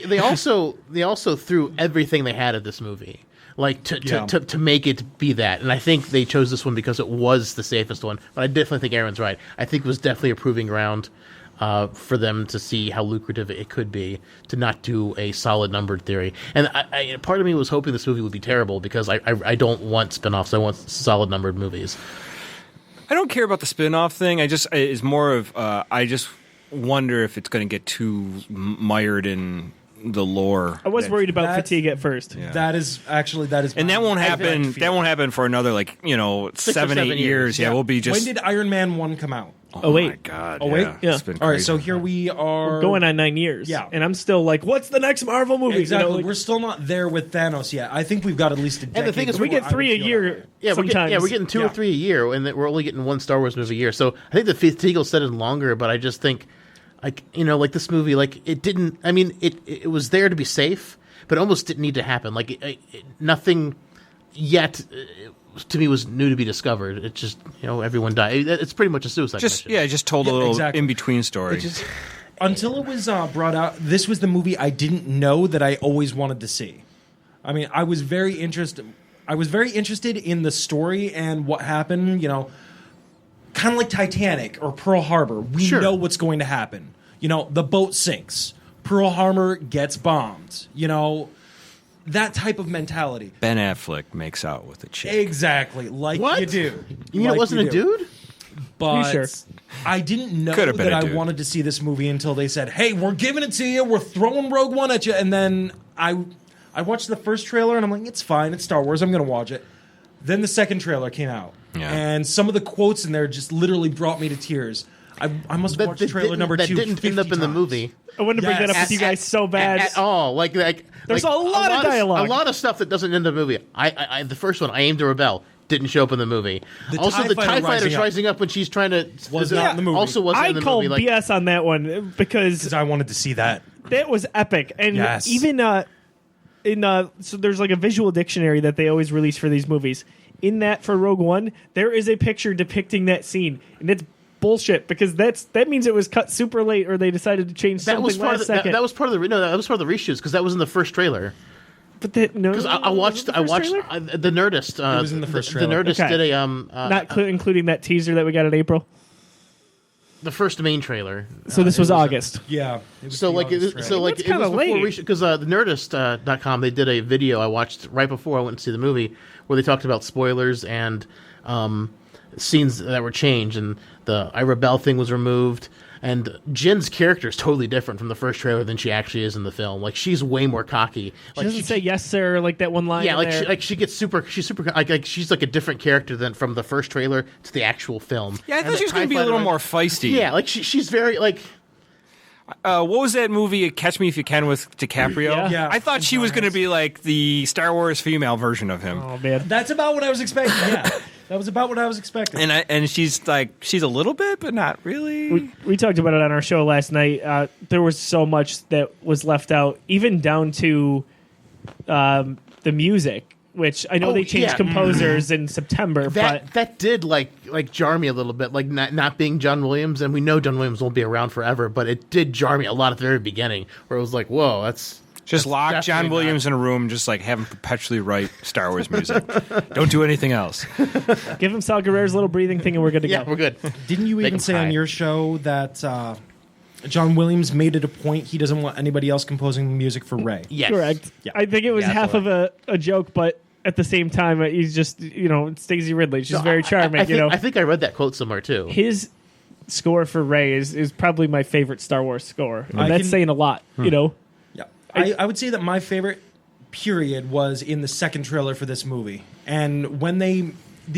[SPEAKER 4] they also threw everything they had at this movie. Like to make it be that, and I think they chose this one because it was the safest one. But I definitely think Aaron's right. I think it was definitely a proving ground for them to see how lucrative it could be to not do a solid numbered theory. And I part of me was hoping this movie would be terrible because I don't want spinoffs. I want solid numbered movies.
[SPEAKER 3] I don't care about the spin-off thing. It's more of I just wonder if it's going to get too mired in the lore.
[SPEAKER 2] I was worried about fatigue at first.
[SPEAKER 3] Yeah.
[SPEAKER 1] That is.
[SPEAKER 3] And that won't happen. That won't happen for another 7, 8 years. Yeah, we'll be just.
[SPEAKER 1] When did Iron Man 1 come out?
[SPEAKER 2] Oh, wait.
[SPEAKER 3] My God.
[SPEAKER 1] Oh, wait?
[SPEAKER 2] Yeah.
[SPEAKER 3] It's been
[SPEAKER 1] All right,
[SPEAKER 3] crazy.
[SPEAKER 1] so here we are
[SPEAKER 2] Going on 9 years.
[SPEAKER 1] Yeah.
[SPEAKER 2] And I'm still like, what's the next Marvel movie?
[SPEAKER 1] Exactly. We're still not there with Thanos yet. I think we've got at least a decade.
[SPEAKER 4] And the thing is,
[SPEAKER 2] we
[SPEAKER 1] before
[SPEAKER 2] get
[SPEAKER 1] I
[SPEAKER 2] 3 a
[SPEAKER 1] would feel
[SPEAKER 2] year.
[SPEAKER 1] that way.
[SPEAKER 4] Yeah,
[SPEAKER 2] sometimes.
[SPEAKER 4] we're getting 2 or 3 a year, and we're only getting one Star Wars movie a year. So I think the fatigue will set in longer. But I just think, like this movie, like it didn't. I mean, it was there to be safe, but it almost didn't need to happen. Like nothing yet. To me, was new to be discovered. It's just everyone died. It's pretty much a suicide mission.
[SPEAKER 3] Just told a little
[SPEAKER 1] exactly.
[SPEAKER 3] in between story.
[SPEAKER 1] Until it was brought out, this was the movie I didn't know that I always wanted to see. I mean, I was very interested in the story and what happened. Kind of like Titanic or Pearl Harbor. We know what's going to happen. The boat sinks. Pearl Harbor gets bombed. That type of mentality.
[SPEAKER 3] Ben Affleck makes out with a chick.
[SPEAKER 1] Exactly, like
[SPEAKER 4] What?
[SPEAKER 1] you do.
[SPEAKER 4] You mean it wasn't a dude?
[SPEAKER 1] But
[SPEAKER 2] You sure?
[SPEAKER 1] I didn't know
[SPEAKER 3] Could have been
[SPEAKER 1] that
[SPEAKER 3] a
[SPEAKER 1] I
[SPEAKER 3] dude.
[SPEAKER 1] wanted to see this movie until they said, "Hey, we're giving it to you. We're throwing Rogue One at you." And then I watched the first trailer and I'm like, "It's fine. It's Star Wars. I'm going to watch it." Then the second trailer came out,
[SPEAKER 3] Yeah.
[SPEAKER 1] and some of the quotes in there just literally brought me to tears. I must have watched trailer number 2
[SPEAKER 4] that didn't end up
[SPEAKER 1] 50
[SPEAKER 4] in the
[SPEAKER 1] times.
[SPEAKER 4] movie
[SPEAKER 2] I wanted to bring that up
[SPEAKER 1] Yes.
[SPEAKER 2] with you guys so bad.
[SPEAKER 4] at all. Like
[SPEAKER 2] There's a lot of dialogue.
[SPEAKER 4] A lot of stuff that doesn't end up in the movie. I the first one, I Aim to Rebel, didn't show up in the movie.
[SPEAKER 1] The
[SPEAKER 4] Also,
[SPEAKER 1] TIE
[SPEAKER 4] the
[SPEAKER 1] Fighter
[SPEAKER 4] TIE Fighter's
[SPEAKER 1] rising up.
[SPEAKER 4] rising up when she's trying to
[SPEAKER 1] Was not in the movie.
[SPEAKER 4] Also wasn't
[SPEAKER 2] I
[SPEAKER 4] in the
[SPEAKER 2] call
[SPEAKER 4] movie. Like,
[SPEAKER 2] BS on that one because
[SPEAKER 1] Because I wanted to see that.
[SPEAKER 2] that was epic. And
[SPEAKER 1] Yes.
[SPEAKER 2] even so there's like a visual dictionary that they always release for these movies. In that for Rogue One, there is a picture depicting that scene, and it's bullshit because that means it was cut super late or they decided to change
[SPEAKER 4] that
[SPEAKER 2] something
[SPEAKER 4] was part
[SPEAKER 2] last
[SPEAKER 4] of the, that,
[SPEAKER 2] second.
[SPEAKER 4] that was part of the that was part of the reshoots because that was in the first trailer.
[SPEAKER 2] But no,
[SPEAKER 4] Because I watched the Nerdist.
[SPEAKER 1] It was in the first
[SPEAKER 4] The
[SPEAKER 1] trailer.
[SPEAKER 4] Nerdist
[SPEAKER 2] Okay.
[SPEAKER 4] did a
[SPEAKER 2] not including that teaser that we got in April.
[SPEAKER 4] the first main trailer.
[SPEAKER 2] So this was August.
[SPEAKER 1] Yeah. It was
[SPEAKER 4] So
[SPEAKER 1] the
[SPEAKER 4] like
[SPEAKER 1] August
[SPEAKER 4] it,
[SPEAKER 1] trailer.
[SPEAKER 4] so like
[SPEAKER 2] That's
[SPEAKER 4] it was
[SPEAKER 2] kinda
[SPEAKER 4] before
[SPEAKER 2] late.
[SPEAKER 4] because the Nerdist.com they did a video I watched right before I went to see the movie where they talked about spoilers and scenes that were changed, and the I Rebel thing was removed. And Jin's character is totally different from the first trailer than she actually is in the film. Like, she's way more cocky.
[SPEAKER 2] She doesn't say yes, sir, like that one line.
[SPEAKER 4] Yeah,
[SPEAKER 2] in there.
[SPEAKER 4] she gets super. She's super. Like she's like a different character than from the first trailer to the actual film.
[SPEAKER 3] Yeah, I thought she was going to be a little more feisty.
[SPEAKER 4] Yeah, like she's very like.
[SPEAKER 3] What was that movie, Catch Me If You Can, with DiCaprio?
[SPEAKER 1] Yeah.
[SPEAKER 3] I thought she was going to be like the Star Wars female version of him.
[SPEAKER 2] Oh man,
[SPEAKER 1] That's about what I was expecting. Yeah, that was about what I was expecting.
[SPEAKER 3] And she's a little bit, but not really.
[SPEAKER 2] we talked about it on our show last night. There was so much that was left out, even down to the music, which I know they changed composers in September.
[SPEAKER 4] That did like jar me a little bit, like not being John Williams, and we know John Williams won't be around forever, but it did jar me a lot at the very beginning, where it was like, whoa, that's
[SPEAKER 3] lock John Williams in a room, just like have him perpetually write Star Wars music. Don't do anything else.
[SPEAKER 2] Give him Saw Gerrera's little breathing thing, and we're good to
[SPEAKER 4] yeah,
[SPEAKER 2] go.
[SPEAKER 4] we're good.
[SPEAKER 1] Didn't you
[SPEAKER 4] Make
[SPEAKER 1] even
[SPEAKER 4] him
[SPEAKER 1] say
[SPEAKER 4] high.
[SPEAKER 1] on your show that John Williams made it a point he doesn't want anybody else composing the music for Rey?
[SPEAKER 4] Yes,
[SPEAKER 2] Correct.
[SPEAKER 1] Yeah.
[SPEAKER 2] I think it was half of a joke, but at the same time, he's just it's Daisy Ridley. She's very charming.
[SPEAKER 4] I think I read that quote somewhere too.
[SPEAKER 2] His score for Rey is probably my favorite Star Wars score, and that's saying a lot.
[SPEAKER 1] Yeah, I would say that my favorite period was in the second trailer for this movie, and when the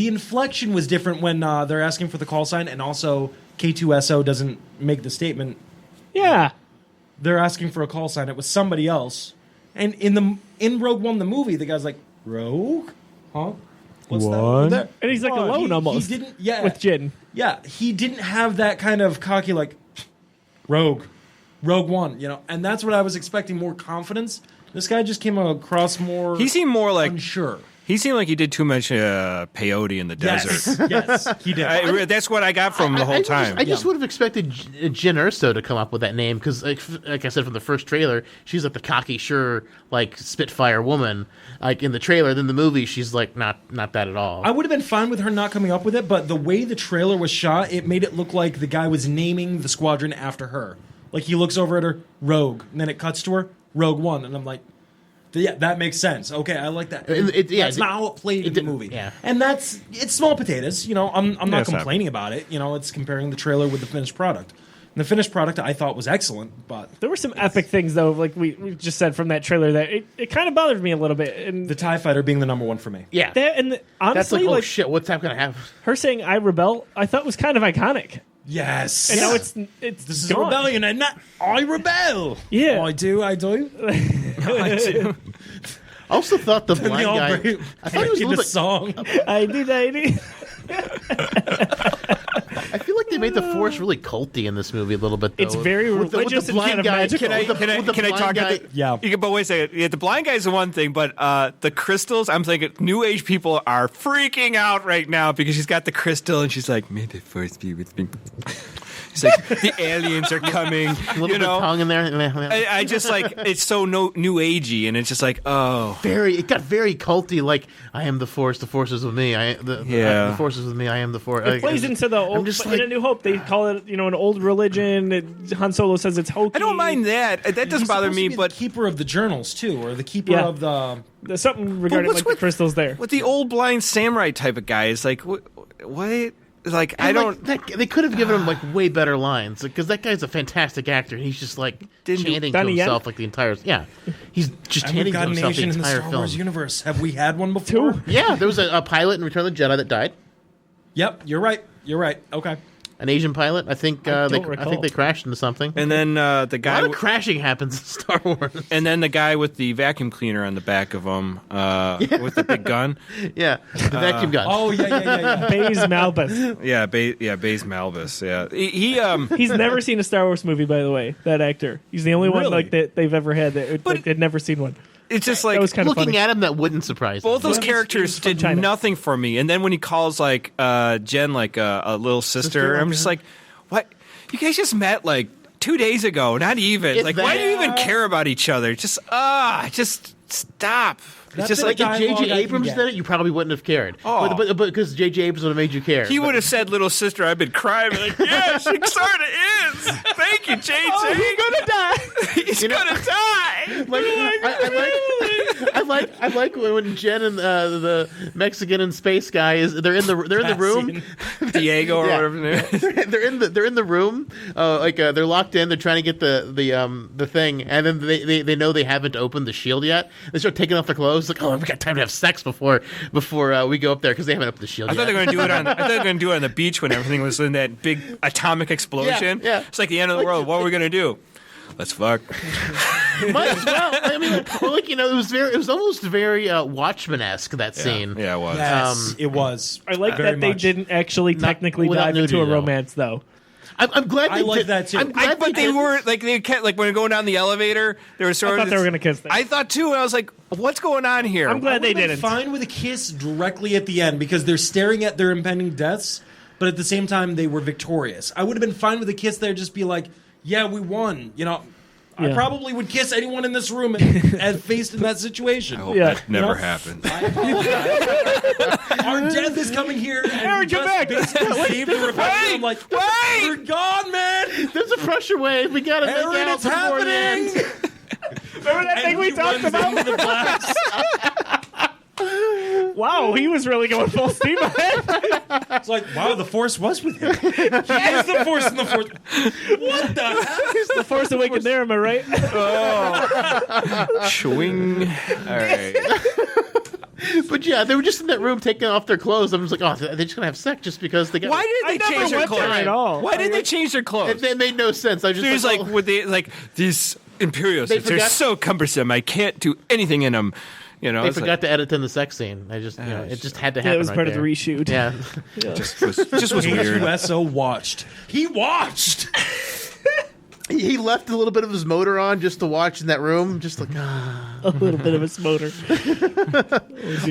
[SPEAKER 1] inflection was different when they're asking for the call sign, and also K2SO doesn't make the statement.
[SPEAKER 2] Yeah,
[SPEAKER 1] They're asking for a call sign. It was somebody else, and in Rogue One the movie, the guy's like, Rogue, huh? What's that over there?
[SPEAKER 2] and he's like alone almost.
[SPEAKER 1] He didn't. Yeah,
[SPEAKER 2] with Jin.
[SPEAKER 1] Yeah, he didn't have that kind of cocky like Rogue One, and that's what I was expecting, more confidence. This guy just came across more.
[SPEAKER 3] He seemed more like
[SPEAKER 1] unsure.
[SPEAKER 3] He seemed like he did too much peyote in the desert.
[SPEAKER 1] Yes, he did.
[SPEAKER 3] That's what I got from the whole time.
[SPEAKER 4] I just would have expected Jyn Erso to come up with that name because, like I said from the first trailer, she's like the cocky, sure, like Spitfire woman. Like in the trailer, then the movie, she's like not that at all.
[SPEAKER 1] I would have been fine with her not coming up with it, but the way the trailer was shot, it made it look like the guy was naming the squadron after her. Like he looks over at her, Rogue, and then it cuts to her, Rogue One, and I'm like, yeah, that makes sense. Okay, I like that. That's not how it played in the movie.
[SPEAKER 4] Yeah.
[SPEAKER 1] And it's small potatoes. I'm not
[SPEAKER 3] it's not.
[SPEAKER 1] complaining about it. It's comparing the trailer with the finished product. And the finished product I thought was excellent, but
[SPEAKER 2] There were some epic things though, like we just said from that trailer that it kind of bothered me a little bit. And
[SPEAKER 1] the TIE Fighter being the number one for me.
[SPEAKER 4] yeah,
[SPEAKER 2] honestly,
[SPEAKER 4] that's like, oh shit, what's that going to happen?
[SPEAKER 2] her saying "I rebel," I thought was kind of iconic.
[SPEAKER 1] Yes.
[SPEAKER 2] And now it's
[SPEAKER 1] This is
[SPEAKER 2] gone.
[SPEAKER 1] a rebellion, and not I rebel.
[SPEAKER 2] Yeah.
[SPEAKER 1] I do.
[SPEAKER 3] I do.
[SPEAKER 4] I also thought the blind
[SPEAKER 1] All
[SPEAKER 4] guy.
[SPEAKER 1] break-
[SPEAKER 4] I thought he was a
[SPEAKER 1] in
[SPEAKER 4] little
[SPEAKER 1] the
[SPEAKER 4] bit.
[SPEAKER 1] song.
[SPEAKER 2] I did.
[SPEAKER 4] I feel like they made the Force really culty in this movie a little bit. Though.
[SPEAKER 2] It's very
[SPEAKER 4] with the
[SPEAKER 2] religious and
[SPEAKER 4] blind
[SPEAKER 2] kind of
[SPEAKER 4] guy.
[SPEAKER 2] magical.
[SPEAKER 3] Can I talk about the,
[SPEAKER 1] Yeah.
[SPEAKER 3] But wait a second. Yeah, the blind guy's the one thing, but the crystals, I'm thinking new age people are freaking out right now because she's got the crystal and she's like, may the Force be with me. She's like, the aliens are coming.
[SPEAKER 4] A little bit of tongue in there.
[SPEAKER 3] I just like, it's so new agey, and it's just like, oh.
[SPEAKER 4] It got very culty. Like I am the Force is with me. The Force is with me. I am the Force.
[SPEAKER 2] It plays into the old.
[SPEAKER 4] just
[SPEAKER 2] In
[SPEAKER 4] like-
[SPEAKER 2] A New Hope, they call it an old religion. Han Solo says it's hokey.
[SPEAKER 3] I don't mind that. That doesn't
[SPEAKER 1] He's
[SPEAKER 3] bother
[SPEAKER 1] supposed to
[SPEAKER 3] me,
[SPEAKER 1] be
[SPEAKER 3] but
[SPEAKER 1] the keeper of the journals too, or the keeper
[SPEAKER 2] Yeah.
[SPEAKER 1] of the.
[SPEAKER 2] There's something regarding
[SPEAKER 3] what's
[SPEAKER 2] like the
[SPEAKER 3] with-
[SPEAKER 2] crystals there.
[SPEAKER 3] with the old blind samurai type of guy, it's like, what? Like, I don't.
[SPEAKER 4] They could have given him like way better lines because that guy's a fantastic actor. And he's just like chanting to
[SPEAKER 2] Donnie Yen?
[SPEAKER 4] himself like the entire. Yeah, he's just
[SPEAKER 1] And we've
[SPEAKER 4] chanting to
[SPEAKER 1] got an
[SPEAKER 4] himself the
[SPEAKER 1] Asian in the
[SPEAKER 4] entire
[SPEAKER 1] Star
[SPEAKER 4] film.
[SPEAKER 1] Wars universe. Have we had one before?
[SPEAKER 2] Two?
[SPEAKER 4] Yeah, there was a pilot in Return of the Jedi that died.
[SPEAKER 1] Yep, you're right. You're right. Okay.
[SPEAKER 4] An Asian pilot. I think
[SPEAKER 2] I
[SPEAKER 4] I
[SPEAKER 2] recall.
[SPEAKER 4] think they crashed into something.
[SPEAKER 3] And then the
[SPEAKER 4] a
[SPEAKER 3] guy.
[SPEAKER 4] lot of crashing happens in Star Wars.
[SPEAKER 3] And then the guy with the vacuum cleaner on the back of him, with the big gun.
[SPEAKER 4] Yeah, the vacuum gun.
[SPEAKER 1] Oh yeah.
[SPEAKER 2] Baze Malbus.
[SPEAKER 3] Yeah, Baze Malbus. Yeah, he
[SPEAKER 2] He's never seen a Star Wars movie, by the way. That actor. He's the only one
[SPEAKER 1] Really?
[SPEAKER 2] like that they've ever had that
[SPEAKER 3] But-
[SPEAKER 2] like, they'd never seen one.
[SPEAKER 3] it's just
[SPEAKER 2] That
[SPEAKER 3] like
[SPEAKER 2] was kind of
[SPEAKER 4] Looking
[SPEAKER 2] funny.
[SPEAKER 4] at him, that wouldn't surprise me.
[SPEAKER 3] both those
[SPEAKER 2] Yeah.
[SPEAKER 3] characters
[SPEAKER 2] He's from
[SPEAKER 3] did
[SPEAKER 2] China.
[SPEAKER 3] nothing for me. And then when he calls like Jen like a little sister, I'm just like, what? You guys just met like 2 days ago. Not even.
[SPEAKER 4] It's
[SPEAKER 3] Like, why do you even
[SPEAKER 1] that-
[SPEAKER 3] care about each other? Just stop.
[SPEAKER 1] That's
[SPEAKER 3] It's just
[SPEAKER 1] it.
[SPEAKER 3] like
[SPEAKER 4] If
[SPEAKER 1] dialogue I
[SPEAKER 4] J.J.
[SPEAKER 1] can
[SPEAKER 4] Abrams
[SPEAKER 1] get.
[SPEAKER 4] did it, you probably wouldn't have cared.
[SPEAKER 3] Oh.
[SPEAKER 4] But because J.J. Abrams would have made you care.
[SPEAKER 3] he
[SPEAKER 4] But-
[SPEAKER 3] would have said, "Little sister, I've been crying." Like, yeah, she sort of is. Thank you, JJ.
[SPEAKER 2] Oh, he's gonna die.
[SPEAKER 3] He's gonna die.
[SPEAKER 4] Like, I like when Jen and the Mexican and space guy they're in the room.
[SPEAKER 3] Diego or whatever.
[SPEAKER 4] They're in the room. They're locked in. They're trying to get the thing, and then they know they haven't opened the shield yet. They start taking off their clothes. Like, oh, we got time to have sex before we go up there because they haven't opened the shield.
[SPEAKER 3] I thought they were going to do it on. I thought they were going to do it on the beach when everything was in that big atomic explosion.
[SPEAKER 4] Yeah.
[SPEAKER 3] It's like the end of the world. What are we going to do? Let's fuck.
[SPEAKER 4] Might as well. I mean, it was almost very Watchmen-esque, that scene.
[SPEAKER 3] Yeah, it was.
[SPEAKER 1] Yes, it was.
[SPEAKER 2] I like
[SPEAKER 1] Very
[SPEAKER 2] that they
[SPEAKER 1] much.
[SPEAKER 2] didn't actually technically
[SPEAKER 4] without
[SPEAKER 2] dive into
[SPEAKER 4] nudity,
[SPEAKER 2] a
[SPEAKER 4] though.
[SPEAKER 2] romance, though.
[SPEAKER 4] I'm glad
[SPEAKER 1] I
[SPEAKER 4] they
[SPEAKER 1] like
[SPEAKER 4] did
[SPEAKER 1] that, too.
[SPEAKER 4] I'm glad
[SPEAKER 3] But they
[SPEAKER 4] didn't.
[SPEAKER 3] were like they kept like when going down the elevator. They were sort
[SPEAKER 2] I
[SPEAKER 3] of.
[SPEAKER 2] thought they were going to kiss them.
[SPEAKER 3] I thought too, and I was like, "What's going on here?"
[SPEAKER 2] I'm glad they
[SPEAKER 1] Would've been
[SPEAKER 2] didn't.
[SPEAKER 1] Fine with a kiss directly at the end because they're staring at their impending deaths, but at the same time they were victorious. I would have been fine with a kiss there, just be like, "Yeah, we won." You know, I
[SPEAKER 2] Yeah.
[SPEAKER 1] probably would kiss anyone in this room and faced in that situation.
[SPEAKER 3] I hope
[SPEAKER 2] Yeah.
[SPEAKER 3] that never
[SPEAKER 1] No.
[SPEAKER 3] happened.
[SPEAKER 1] Our death is coming here, and
[SPEAKER 2] Aaron,
[SPEAKER 1] we
[SPEAKER 2] come
[SPEAKER 1] just
[SPEAKER 2] back.
[SPEAKER 1] basically saved the rebellion. I'm like,
[SPEAKER 3] wait!
[SPEAKER 1] we're gone, man.
[SPEAKER 4] There's a pressure wave. We gotta make
[SPEAKER 1] Aaron,
[SPEAKER 4] out
[SPEAKER 1] it's
[SPEAKER 4] before the
[SPEAKER 1] happening.
[SPEAKER 4] end.
[SPEAKER 2] Remember that thing
[SPEAKER 1] And
[SPEAKER 2] we
[SPEAKER 1] he
[SPEAKER 2] talked
[SPEAKER 1] runs
[SPEAKER 2] about?
[SPEAKER 1] into the blast.
[SPEAKER 2] Wow, he was really going full steam ahead.
[SPEAKER 1] It's like, wow, the Force was with him. He is the Force in the Force. What the hell?
[SPEAKER 2] He's the Force Awakens there, am I right?
[SPEAKER 3] Swing. All right.
[SPEAKER 4] But yeah, they were just in that room taking off their clothes. I was like, oh, they're just gonna have sex just because they got.
[SPEAKER 3] Why did
[SPEAKER 2] I
[SPEAKER 3] they
[SPEAKER 2] never
[SPEAKER 3] change their
[SPEAKER 2] went there
[SPEAKER 3] clothes?
[SPEAKER 2] at all.
[SPEAKER 3] Why did they change their clothes?
[SPEAKER 4] It made no sense. I was just
[SPEAKER 3] There's like,
[SPEAKER 4] oh.
[SPEAKER 3] would they like these Imperial suits? They're
[SPEAKER 4] forgot-
[SPEAKER 3] so cumbersome. I can't do anything in them. You know,
[SPEAKER 4] They
[SPEAKER 3] it's
[SPEAKER 4] forgot to edit in the sex scene. I just, it just had to happen.
[SPEAKER 2] Yeah, it was
[SPEAKER 4] right
[SPEAKER 2] part
[SPEAKER 4] there.
[SPEAKER 2] of the reshoot.
[SPEAKER 4] Yeah,
[SPEAKER 3] just was weird.
[SPEAKER 1] H2SO watched. He watched.
[SPEAKER 4] he left a little bit of his motor on just to watch in that room, just like.
[SPEAKER 2] A little bit of a smoter.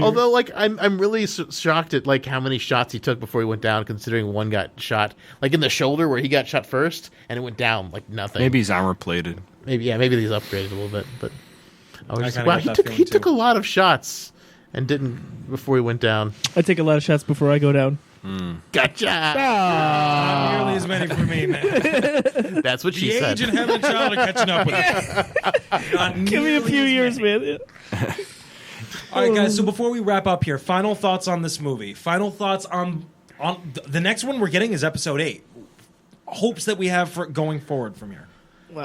[SPEAKER 4] Although, like, I'm really shocked at like how many shots he took before he went down. Considering one got shot like in the shoulder where he got shot first, and it went down like nothing.
[SPEAKER 3] Maybe he's armor plated.
[SPEAKER 4] maybe he's upgraded a little bit, but I was just
[SPEAKER 1] kinda
[SPEAKER 4] like, wow,
[SPEAKER 1] got that
[SPEAKER 4] he
[SPEAKER 1] feeling,
[SPEAKER 4] took a
[SPEAKER 1] too.
[SPEAKER 4] lot of shots and didn't before he went down.
[SPEAKER 2] I take a lot of shots before I go down.
[SPEAKER 4] Gotcha.
[SPEAKER 1] Not nearly as many for me, man.
[SPEAKER 4] That's what she
[SPEAKER 1] The
[SPEAKER 4] said.
[SPEAKER 1] age and having a child are catching up with it. Not
[SPEAKER 2] Give me a
[SPEAKER 1] nearly
[SPEAKER 2] few
[SPEAKER 1] as
[SPEAKER 2] years,
[SPEAKER 1] many.
[SPEAKER 2] man.
[SPEAKER 1] All right, guys. So before we wrap up here, final thoughts on this movie. Final thoughts on the next one we're getting is episode 8. Hopes that we have for going forward from here.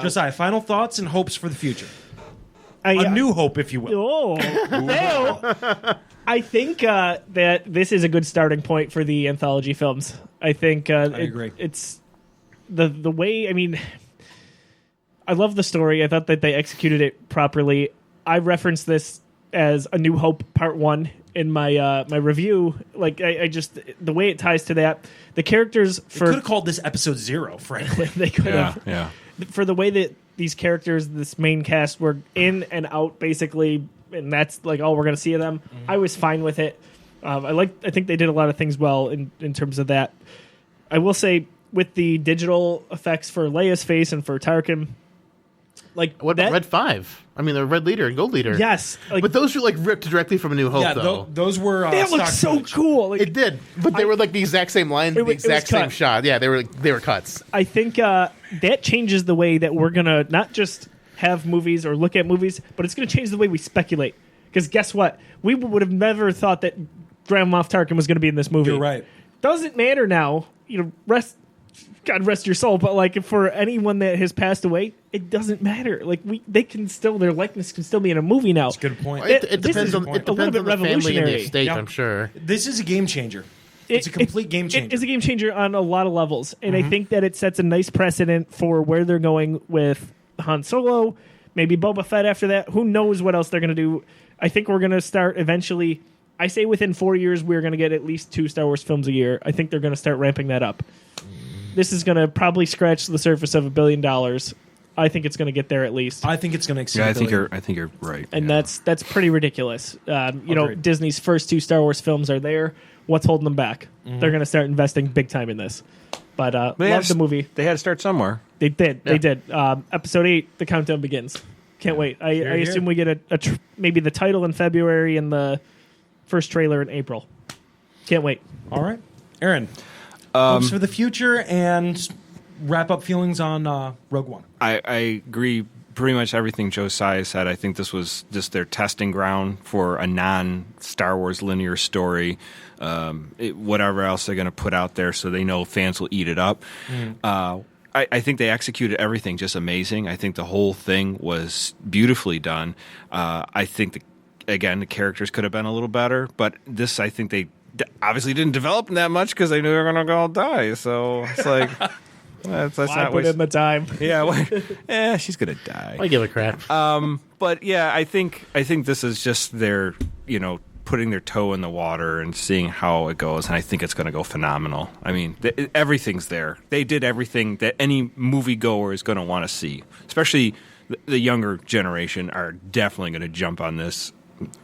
[SPEAKER 1] Josiah, final thoughts and hopes for the future. A new hope, if you will.
[SPEAKER 2] Oh, no. I think that this is a good starting point for the anthology films. I think I
[SPEAKER 1] agree.
[SPEAKER 2] It's the way. I mean, I love the story. I thought that they executed it properly. I referenced this as A New Hope Part 1 in my my review. Like I just the way it ties to that. The characters
[SPEAKER 1] Could have called this episode 0, frankly.
[SPEAKER 2] they could have.
[SPEAKER 3] Yeah.
[SPEAKER 2] For the way that these characters, this main cast, were in and out basically, and that's like all we're gonna see of them. I was fine with it. I think they did a lot of things well in terms of that. I will say with the digital effects for Leia's face and for Tarkin, like
[SPEAKER 4] What
[SPEAKER 2] that,
[SPEAKER 4] about Red 5? I mean, the Red Leader and Gold Leader.
[SPEAKER 2] yes, like
[SPEAKER 4] But those were like ripped directly from A New Hope,
[SPEAKER 1] Yeah,
[SPEAKER 4] though.
[SPEAKER 1] those were
[SPEAKER 2] that
[SPEAKER 1] stock
[SPEAKER 2] looks so
[SPEAKER 1] footage.
[SPEAKER 2] cool. Like,
[SPEAKER 4] It did, but they were like the exact same line, the
[SPEAKER 2] was
[SPEAKER 4] exact same
[SPEAKER 2] cut.
[SPEAKER 4] shot. Yeah, they were cuts.
[SPEAKER 2] I think that changes the way that we're gonna not just have movies or look at movies, but it's gonna change the way we speculate. Because guess what? We would have never thought that Grand Moff Tarkin was gonna be in this movie.
[SPEAKER 1] You're right.
[SPEAKER 2] Doesn't matter now. You know, God rest your soul. But like for anyone that has passed away, it doesn't matter. Like they can still, their likeness can still be in a movie now.
[SPEAKER 1] That's a good point.
[SPEAKER 4] It
[SPEAKER 2] This
[SPEAKER 4] depends
[SPEAKER 2] is
[SPEAKER 4] on
[SPEAKER 2] a
[SPEAKER 4] it
[SPEAKER 2] little
[SPEAKER 4] depends
[SPEAKER 2] bit
[SPEAKER 4] on the family and the
[SPEAKER 2] revolutionary.
[SPEAKER 4] estate.
[SPEAKER 1] Yeah.
[SPEAKER 4] I'm sure.
[SPEAKER 1] This is a game changer. It's a complete game changer.
[SPEAKER 2] It's a game changer on a lot of levels, and I think that it sets a nice precedent for where they're going with Han Solo, maybe Boba Fett after that. Who knows what else they're going to do? I think we're going to start eventually. I say within 4 years we're going to get at least 2 Star Wars films a year. I think they're going to start ramping that up. This is going to probably scratch the surface of $1 billion. I think it's going to get there at least.
[SPEAKER 1] I think it's going to exceed.
[SPEAKER 3] Yeah,
[SPEAKER 1] $1 billion.
[SPEAKER 3] I think you're right.
[SPEAKER 2] And
[SPEAKER 3] yeah.
[SPEAKER 2] that's pretty ridiculous. You know,
[SPEAKER 1] Agreed.
[SPEAKER 2] Disney's first 2 Star Wars films are there. What's holding them back? They're going to start investing big time in this. But love the movie.
[SPEAKER 3] They had to start somewhere.
[SPEAKER 2] They did.
[SPEAKER 4] Yeah.
[SPEAKER 2] They did. Episode 8, the countdown begins. Can't wait. I assume we get maybe the title in February and the first trailer in April. Can't wait.
[SPEAKER 1] All right, Aaron. Hopes for the future and wrap up feelings on Rogue One.
[SPEAKER 3] I agree pretty much everything Josiah said. I think this was just their testing ground for a non-Star Wars linear story. Whatever else they're going to put out there, so they know fans will eat it up. I think they executed everything just amazing. I think the whole thing was beautifully done. I think, again, the characters could have been a little better, but this, I think they obviously didn't develop them that much because they knew they were going to all die. So it's like... That's
[SPEAKER 2] Why
[SPEAKER 3] not
[SPEAKER 2] put in the time?
[SPEAKER 3] Yeah, she's gonna die.
[SPEAKER 4] I give a crap.
[SPEAKER 3] But yeah, I think this is just their, putting their toe in the water and seeing how it goes, and I think it's going to go phenomenal. I mean, everything's there. They did everything that any moviegoer is going to want to see. Especially the younger generation are definitely going to jump on this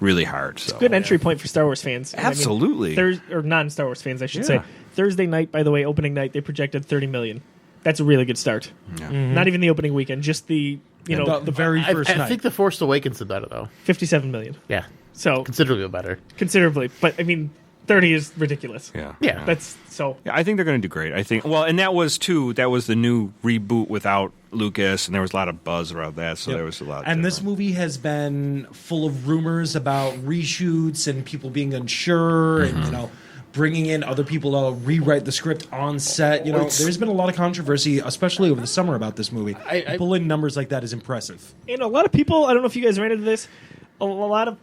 [SPEAKER 3] really hard. So.
[SPEAKER 2] Good entry point for Star Wars fans.
[SPEAKER 3] Absolutely.
[SPEAKER 2] Or non-Star Wars fans, I should say. Thursday night, by the way, opening night, they projected 30 million. That's a really good start.
[SPEAKER 3] Yeah.
[SPEAKER 2] Not even the opening weekend, just the
[SPEAKER 1] the very first night.
[SPEAKER 4] I think The Force Awakens did better, though.
[SPEAKER 2] 57 million.
[SPEAKER 4] Yeah.
[SPEAKER 2] So
[SPEAKER 4] Considerably better.
[SPEAKER 2] Considerably. But, 30 is ridiculous.
[SPEAKER 3] Yeah.
[SPEAKER 2] That's so...
[SPEAKER 3] Yeah, I think they're going to do great. I think... Well, and that was the new reboot without Lucas, and there was a lot of buzz around that, so there was a lot.
[SPEAKER 1] And this movie has been full of rumors about reshoots and people being unsure and, bringing in other people to rewrite the script on set. There's been a lot of controversy, especially over the summer, about this movie. Pulling numbers like that is impressive.
[SPEAKER 2] And a lot of people, I don't know if you guys ran into this, a lot of,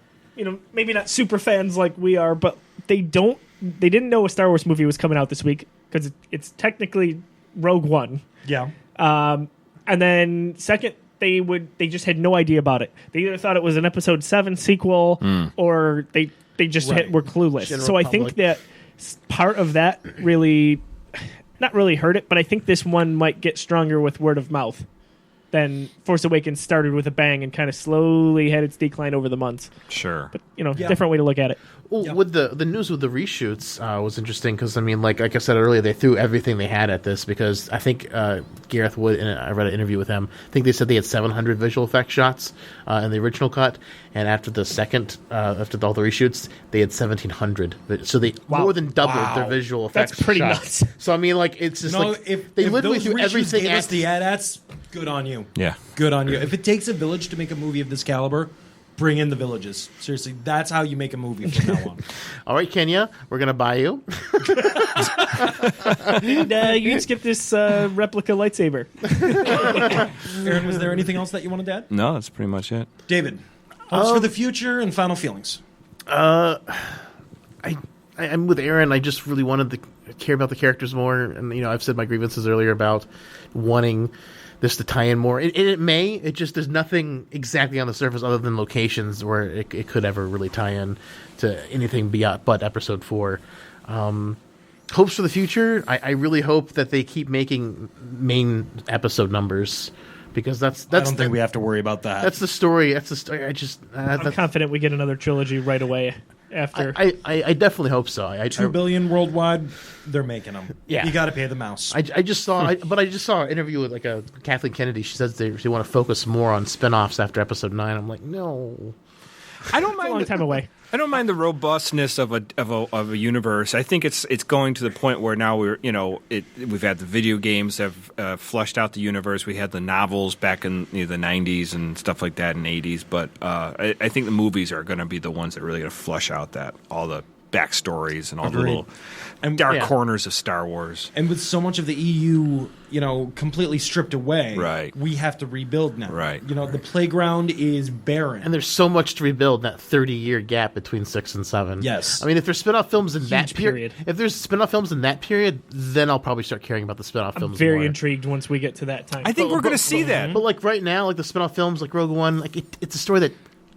[SPEAKER 2] maybe not super fans like we are, but they didn't know a Star Wars movie was coming out this week because it's technically Rogue One.
[SPEAKER 1] Yeah.
[SPEAKER 2] And then second, they just had no idea about it. They either thought it was an Episode 7 sequel or they just were clueless. So I think that part of that really, not really hurt it, but I think this one might get stronger with word of mouth than Force Awakens started with a bang and kind of slowly had its decline over the months.
[SPEAKER 3] Sure.
[SPEAKER 2] But, different way to look at it.
[SPEAKER 4] Well, with the news with the reshoots was interesting because, like I said earlier, they threw everything they had at this because I think Gareth Wood, and I read an interview with him, I think they said they had 700 visual effects shots in the original cut, and after the second, after all the reshoots, they had 1,700. So they more than doubled their visual effects
[SPEAKER 2] That's pretty
[SPEAKER 4] shots.
[SPEAKER 2] nuts.
[SPEAKER 4] So, it's just
[SPEAKER 1] if
[SPEAKER 4] they literally
[SPEAKER 1] those
[SPEAKER 4] threw everything
[SPEAKER 1] gave
[SPEAKER 4] at
[SPEAKER 1] us the AT-ATs, good on you.
[SPEAKER 3] Yeah.
[SPEAKER 1] Good on you. If it takes a village to make a movie of this caliber, bring in the villages. Seriously, that's how you make a movie from now on.
[SPEAKER 4] All right, Kenya, we're going to buy you.
[SPEAKER 2] And you just get this replica lightsaber.
[SPEAKER 1] Aaron, was there anything else that you wanted to add?
[SPEAKER 3] No, that's pretty much it.
[SPEAKER 1] David, hopes for the future and final feelings.
[SPEAKER 4] I'm with Aaron. I just really wanted to care about the characters more, and I've said my grievances earlier about wanting this to tie in more. It may. It just there's nothing exactly on the surface other than locations where it could ever really tie in to anything beyond but Episode 4. Hopes for the future. I really hope that they keep making main episode numbers. Because that's
[SPEAKER 1] I don't think we have to worry about that.
[SPEAKER 4] That's the story. That's the story.
[SPEAKER 2] I'm confident we get another trilogy right away after.
[SPEAKER 4] I definitely hope so.
[SPEAKER 1] $2 billion worldwide. They're making them.
[SPEAKER 4] Yeah,
[SPEAKER 1] you got to pay the mouse.
[SPEAKER 4] I just saw an interview with a Kathleen Kennedy. She says they want to focus more on spinoffs after Episode 9. I'm like, no.
[SPEAKER 3] I don't mind.
[SPEAKER 2] A long time away.
[SPEAKER 3] I don't mind the robustness of a universe. I think it's going to the point where now we've had the video games have flushed out the universe. We had the novels back in the 90s and stuff like that in the 80s. But I think the movies are going to be the ones that are really going to flush out all the backstories and all the little dark corners of Star Wars.
[SPEAKER 1] And with so much of the EU, completely stripped away,
[SPEAKER 3] right,
[SPEAKER 1] we have to rebuild now.
[SPEAKER 3] Right.
[SPEAKER 1] The playground is barren.
[SPEAKER 4] And there's so much to rebuild in that 30-year gap between 6 and 7.
[SPEAKER 1] Yes.
[SPEAKER 4] I mean, if there's spin-off films in that
[SPEAKER 2] period.
[SPEAKER 4] If there's spin-off films in that period, then I'll probably start caring about the spin-off films
[SPEAKER 2] very
[SPEAKER 4] more.
[SPEAKER 2] intrigued once we get to that time.
[SPEAKER 3] I think we're going to see that.
[SPEAKER 4] But right now, the spin-off films like Rogue One, it's a story that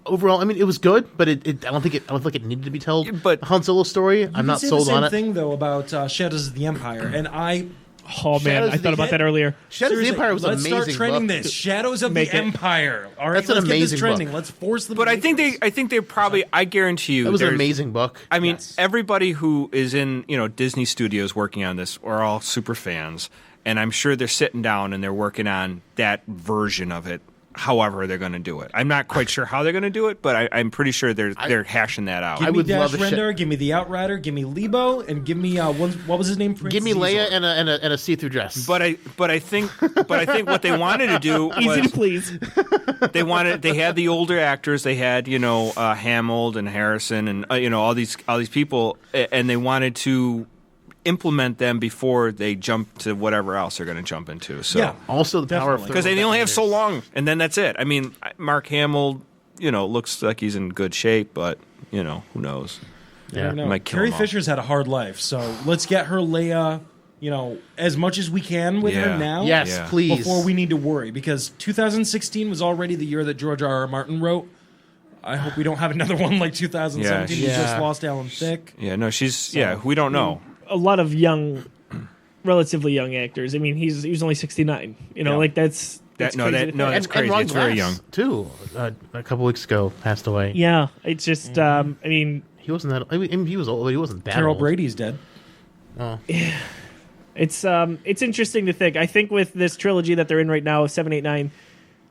[SPEAKER 4] overall, it was good, but I don't think it needed to be told.
[SPEAKER 3] But
[SPEAKER 4] Han Solo's story, I'm not sold on it.
[SPEAKER 1] The same thing though about Shadows of the Empire, and I
[SPEAKER 2] thought about that earlier.
[SPEAKER 4] Shadows of the Empire was an amazing book.
[SPEAKER 1] Let's start trending this. Shadows of the Empire. All right,
[SPEAKER 4] that's an amazing
[SPEAKER 1] get this trending.
[SPEAKER 4] book.
[SPEAKER 1] Let's force them.
[SPEAKER 3] But I think they probably. I guarantee you,
[SPEAKER 4] that was an amazing book.
[SPEAKER 3] I mean, everybody who is in Disney Studios working on this are all super fans, and I'm sure they're sitting down and they're working on that version of it however they're going to do it. I'm not quite sure how they're going to do it, but I'm pretty sure they're hashing that out.
[SPEAKER 1] Give me
[SPEAKER 4] would love
[SPEAKER 1] Dash
[SPEAKER 4] a
[SPEAKER 1] Rendar, give me the Outrider, give me Lebo, and give me what was his name? Prince
[SPEAKER 4] Give me
[SPEAKER 1] Zizor.
[SPEAKER 4] Leia and a see-through dress.
[SPEAKER 3] But I think what they wanted to do was
[SPEAKER 2] Easy to please.
[SPEAKER 3] they had the older actors, they had Hamill and Harrison and all these people, and they wanted to implement them before they jump to whatever else they're going to jump into. So
[SPEAKER 1] Yeah.
[SPEAKER 4] Also, the power of
[SPEAKER 3] because they only have so long, and then that's it. I mean, Mark Hamill, looks like he's in good shape, but who knows?
[SPEAKER 1] You never know.
[SPEAKER 3] Might kill
[SPEAKER 1] Carrie
[SPEAKER 3] him off.
[SPEAKER 1] Fisher's had a hard life, so let's get her Leia, as much as we can with her now.
[SPEAKER 4] Yes,
[SPEAKER 3] Yeah.
[SPEAKER 4] please.
[SPEAKER 1] Before we need to worry, because 2016 was already the year that George R. R. Martin wrote. I hope we don't have another one like 2017. We
[SPEAKER 4] Yeah.
[SPEAKER 1] just lost Alan Thicke.
[SPEAKER 3] Yeah, no, she's we don't know.
[SPEAKER 2] A lot of relatively young actors. I mean, he was only 69. That's
[SPEAKER 3] That's
[SPEAKER 2] crazy to think.
[SPEAKER 3] that's crazy.
[SPEAKER 4] Ron
[SPEAKER 3] It's very
[SPEAKER 4] Glass,
[SPEAKER 3] young.
[SPEAKER 4] too. A couple weeks ago, passed away.
[SPEAKER 2] Yeah, it's just. I mean,
[SPEAKER 4] He wasn't that. I mean, he was old, but he wasn't that
[SPEAKER 1] Carol
[SPEAKER 4] old.
[SPEAKER 1] Brady's dead.
[SPEAKER 2] it's interesting to think. I think with this trilogy that they're in right now, 7, 8, 9,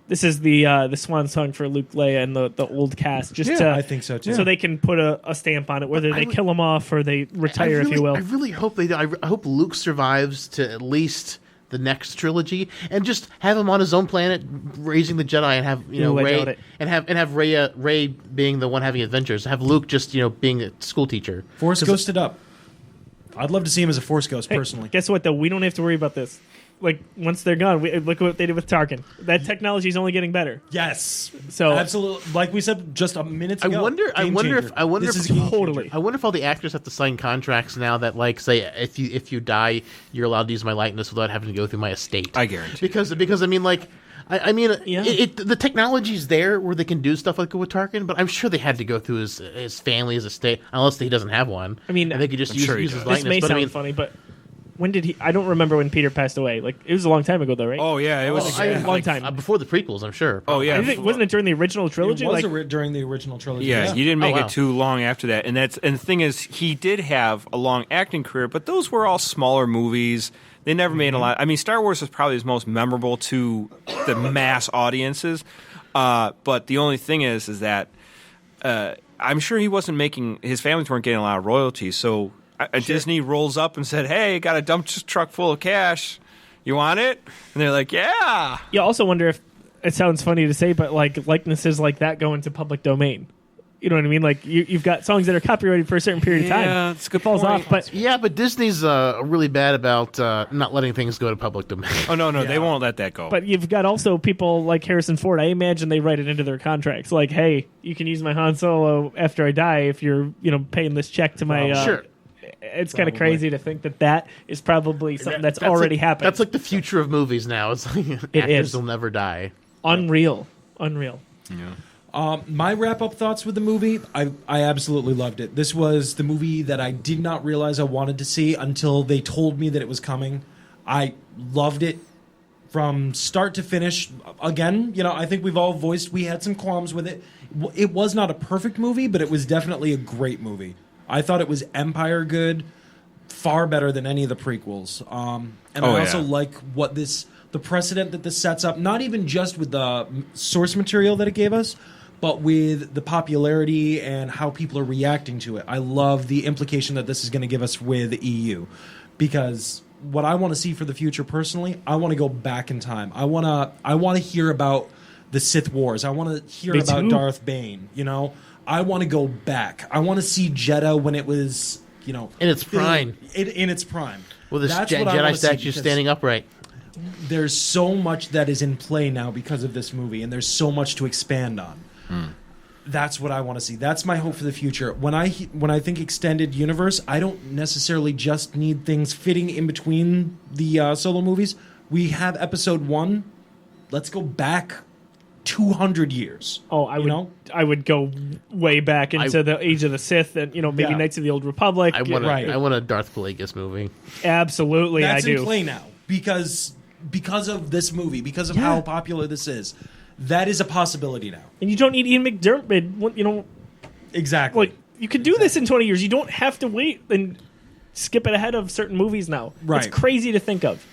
[SPEAKER 2] this is the swan song for Luke, Leia, and the old cast. Just
[SPEAKER 1] Yeah,
[SPEAKER 2] to,
[SPEAKER 1] I think so, too.
[SPEAKER 2] So they can put a stamp on it, whether they kill him off or they retire, if you will.
[SPEAKER 4] I really hope they do. I hope Luke survives to at least the next trilogy, and just have him on his own planet, raising the Jedi, and have
[SPEAKER 2] Ooh, I doubt
[SPEAKER 4] Rey
[SPEAKER 2] it.
[SPEAKER 4] and have Rey being the one having adventures. Have Luke just being a school teacher.
[SPEAKER 1] Force ghosted up. I'd love to see him as a Force ghost,
[SPEAKER 2] Hey,
[SPEAKER 1] personally.
[SPEAKER 2] guess what, though? We don't have to worry about this. Like, once they're gone, look at what they did with Tarkin. That technology is only getting better.
[SPEAKER 1] Yes.
[SPEAKER 2] So-
[SPEAKER 1] absolutely. Like we said just a minute ago.
[SPEAKER 4] I wonder
[SPEAKER 1] Game
[SPEAKER 4] if
[SPEAKER 1] changer. This is a game changer.
[SPEAKER 2] Totally.
[SPEAKER 4] I wonder if all the actors have to sign contracts now that, like, say if you die, you're allowed to use my likeness without having to go through my estate.
[SPEAKER 3] I guarantee.
[SPEAKER 4] Because I mean, like, I mean,
[SPEAKER 2] Yeah.
[SPEAKER 4] the technology's there where they can do stuff like with Tarkin, but I'm sure they had to go through his family, his estate, unless he doesn't have one.
[SPEAKER 2] I mean,
[SPEAKER 4] and they could just
[SPEAKER 3] I'm
[SPEAKER 4] use,
[SPEAKER 3] sure he
[SPEAKER 4] use his
[SPEAKER 3] does.
[SPEAKER 2] This
[SPEAKER 4] likeness.
[SPEAKER 2] may
[SPEAKER 4] But
[SPEAKER 2] sound
[SPEAKER 4] I mean,
[SPEAKER 2] funny, but when did he... I don't remember when Peter passed away. Like, it was a long time ago, though, right?
[SPEAKER 3] Oh yeah, it was.
[SPEAKER 2] a long time.
[SPEAKER 4] before the prequels, I'm sure.
[SPEAKER 3] Oh yeah,
[SPEAKER 2] I think, wasn't it during the original trilogy?
[SPEAKER 1] It was
[SPEAKER 2] Like,
[SPEAKER 1] during the original trilogy.
[SPEAKER 3] Yeah, he didn't make
[SPEAKER 4] wow.
[SPEAKER 3] it too long after that, and the thing is, he did have a long acting career, but those were all smaller movies. They never made a lot. I mean, Star Wars was probably his most memorable to the mass audiences, but the only thing is that I'm sure he wasn't making. His families weren't getting a lot of royalties, so Disney rolls up and said, "Hey, got a dump truck full of cash. You want it?" And they're like, "Yeah."
[SPEAKER 2] you also wonder if... It sounds funny to say, but, like, likenesses like that go into public domain. You know what I mean? Like, you've got songs that are copyrighted for a certain period of time.
[SPEAKER 3] Yeah, that's a good
[SPEAKER 2] falls
[SPEAKER 3] point.
[SPEAKER 2] off, but...
[SPEAKER 4] Yeah, but Disney's really bad about not letting things go to public domain.
[SPEAKER 3] Oh no, they won't let that go.
[SPEAKER 2] But you've got also people like Harrison Ford. I imagine they write it into their contracts. Like, hey, you can use my Han Solo after I die if you're, paying this check to my...
[SPEAKER 4] Sure.
[SPEAKER 2] It's kind of
[SPEAKER 1] Probably.
[SPEAKER 2] crazy to think that is probably something that's already
[SPEAKER 4] like,
[SPEAKER 2] happened.
[SPEAKER 4] That's like the future of movies now. It's like actors
[SPEAKER 2] is.
[SPEAKER 4] will never die.
[SPEAKER 2] Unreal.
[SPEAKER 1] My wrap-up thoughts with the movie, I absolutely loved it. This was the movie that I did not realize I wanted to see until they told me that it was coming. I loved it from start to finish. Again, I think we've all voiced we had some qualms with it. It was not a perfect movie, but it was definitely a great movie. I thought it was Empire good, far better than any of the prequels. And I also like the precedent that this sets up, not even just with the source material that it gave us, but with the popularity and how people are reacting to it. I love the implication that this is going to give us with the EU, because what I want to see for the future personally, I want to go back in time. I want to hear about the Sith Wars. I want to hear
[SPEAKER 2] Me
[SPEAKER 1] about
[SPEAKER 2] too.
[SPEAKER 1] Darth Bane. I want to go back. I want to see Jeddah when it was,
[SPEAKER 4] In its prime.
[SPEAKER 1] In its prime.
[SPEAKER 4] With a
[SPEAKER 1] That's what I wanna
[SPEAKER 4] Jedi
[SPEAKER 1] see,
[SPEAKER 4] statue
[SPEAKER 1] because
[SPEAKER 4] standing upright.
[SPEAKER 1] there's so much that is in play now because of this movie, and there's so much to expand on. That's what I want to see. That's my hope for the future. When I think extended universe, I don't necessarily just need things fitting in between the solo movies. We have episode 1. Let's go back 200 years.
[SPEAKER 2] Oh, I would go way back into the Age of the Sith and maybe
[SPEAKER 1] Yeah.
[SPEAKER 2] Knights of the Old Republic.
[SPEAKER 4] I want
[SPEAKER 1] right.
[SPEAKER 4] a Darth Plagueis movie.
[SPEAKER 2] Absolutely,
[SPEAKER 1] That's
[SPEAKER 2] I do.
[SPEAKER 1] in play now because of this movie, because of how popular this is. That is a possibility now.
[SPEAKER 2] And you don't need Ian McDermott.
[SPEAKER 1] Exactly.
[SPEAKER 2] Like, you could do this in 20 years. You don't have to wait and skip it ahead of certain movies now.
[SPEAKER 1] Right.
[SPEAKER 2] It's crazy to think of.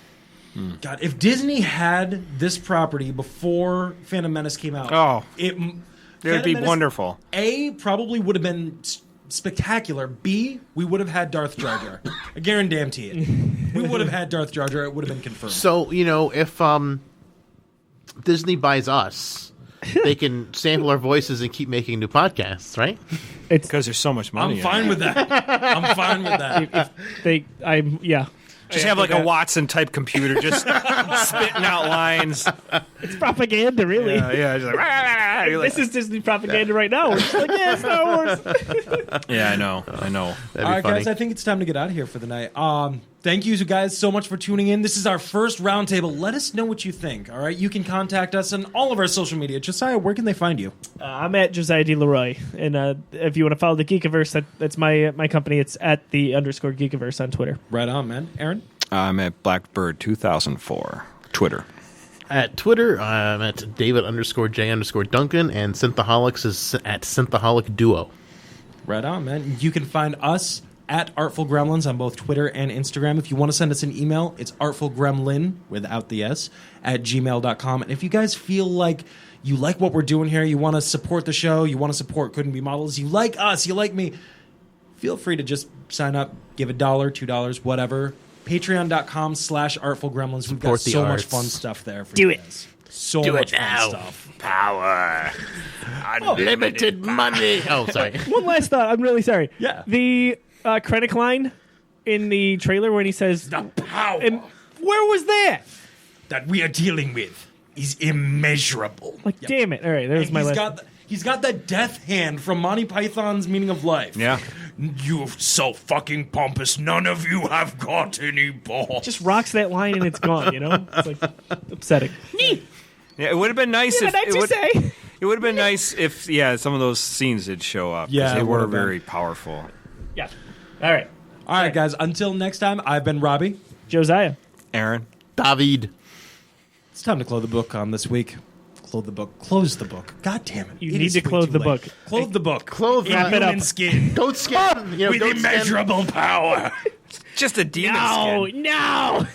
[SPEAKER 1] God, if Disney had this property before Phantom Menace came out,
[SPEAKER 3] it would
[SPEAKER 1] Phantom
[SPEAKER 3] be
[SPEAKER 1] Menace,
[SPEAKER 3] wonderful.
[SPEAKER 1] A, probably would have been spectacular. B, we would have had Darth Jar Jar. I guarantee it. We would have had Darth Jar Jar. It would have been confirmed.
[SPEAKER 4] So, if Disney buys us, they can sample our voices and keep making new podcasts, right?
[SPEAKER 2] It's
[SPEAKER 3] Because there's so much money.
[SPEAKER 1] I'm fine with that. I'm fine with that.
[SPEAKER 3] Just have like a Watson type computer just spitting out lines.
[SPEAKER 2] It's propaganda, really.
[SPEAKER 3] Yeah, just like, you're like,
[SPEAKER 2] This is Disney propaganda right now. We're just like, yeah, Star Wars.
[SPEAKER 3] yeah, I know.
[SPEAKER 4] That'd
[SPEAKER 1] All
[SPEAKER 4] be
[SPEAKER 1] right,
[SPEAKER 4] funny.
[SPEAKER 1] guys, I think it's time to get out of here for the night. Thank you guys so much for tuning in. This is our first roundtable. Let us know what you think, all right? You can contact us on all of our social media. Josiah, where can they find you?
[SPEAKER 2] I'm at Josiah D. Leroy. And if you want to follow the Geekiverse, that's my company. It's at @the_Geekiverse on Twitter.
[SPEAKER 1] Right on, man. Aaron?
[SPEAKER 3] I'm at Blackbird 2004 Twitter.
[SPEAKER 4] At Twitter, I'm at David_J_Duncan, and Synthaholics is at Synthaholic Duo.
[SPEAKER 1] Right on, man. You can find us at Artful Gremlins on both Twitter and Instagram. If you want to send us an email, it's artfulgremlin, without the S, at gmail.com. And if you guys feel like you like what we're doing here, you want to support the show, you want to support Couldn't Be Models, you like us, you like me, feel free to just sign up, give $1, $2, whatever. Patreon.com/artfulgremlins. We've got
[SPEAKER 4] Support the
[SPEAKER 1] so much
[SPEAKER 4] arts.
[SPEAKER 1] fun stuff there for
[SPEAKER 2] Do
[SPEAKER 1] you
[SPEAKER 2] it.
[SPEAKER 1] guys. So
[SPEAKER 4] Do
[SPEAKER 1] much
[SPEAKER 4] it
[SPEAKER 1] fun
[SPEAKER 4] now.
[SPEAKER 1] stuff.
[SPEAKER 3] Power.
[SPEAKER 4] Limited money. Oh, sorry.
[SPEAKER 2] One last thought. I'm really sorry.
[SPEAKER 1] Yeah.
[SPEAKER 2] The credit line in the trailer when he says,
[SPEAKER 1] The power
[SPEAKER 2] and where was that?
[SPEAKER 1] that we are dealing with is immeasurable.
[SPEAKER 2] Like, damn it. All right, there's
[SPEAKER 1] And
[SPEAKER 2] my last.
[SPEAKER 1] he's got that death hand from Monty Python's Meaning of Life.
[SPEAKER 3] Yeah.
[SPEAKER 1] You're so fucking pompous. None of you have got any balls.
[SPEAKER 2] Just rocks that line and it's gone, you know? It's like upsetting.
[SPEAKER 3] Yeah, it would have been nice if
[SPEAKER 2] That's you say.
[SPEAKER 3] it would have been nice if some of those scenes did show up. 'cause
[SPEAKER 1] Yeah,
[SPEAKER 3] they
[SPEAKER 1] it would
[SPEAKER 3] were
[SPEAKER 1] have been.
[SPEAKER 3] very powerful.
[SPEAKER 2] Yeah. All right.
[SPEAKER 1] All right, guys. Until next time, I've been Robbie.
[SPEAKER 2] Josiah.
[SPEAKER 3] Aaron.
[SPEAKER 4] David.
[SPEAKER 1] It's time to close the book on this week. Close the book. Close the book. God damn it.
[SPEAKER 2] You
[SPEAKER 1] It
[SPEAKER 2] need
[SPEAKER 1] is
[SPEAKER 2] to
[SPEAKER 1] way
[SPEAKER 2] close
[SPEAKER 1] too
[SPEAKER 2] the
[SPEAKER 1] late.
[SPEAKER 2] book.
[SPEAKER 1] Close the book.
[SPEAKER 4] Close
[SPEAKER 1] In
[SPEAKER 2] Wrap it up.
[SPEAKER 1] human skin.
[SPEAKER 4] Don't scan.
[SPEAKER 1] With
[SPEAKER 4] don't scan.
[SPEAKER 1] immeasurable power.
[SPEAKER 3] Just a demon
[SPEAKER 2] No,
[SPEAKER 3] skin.
[SPEAKER 2] no.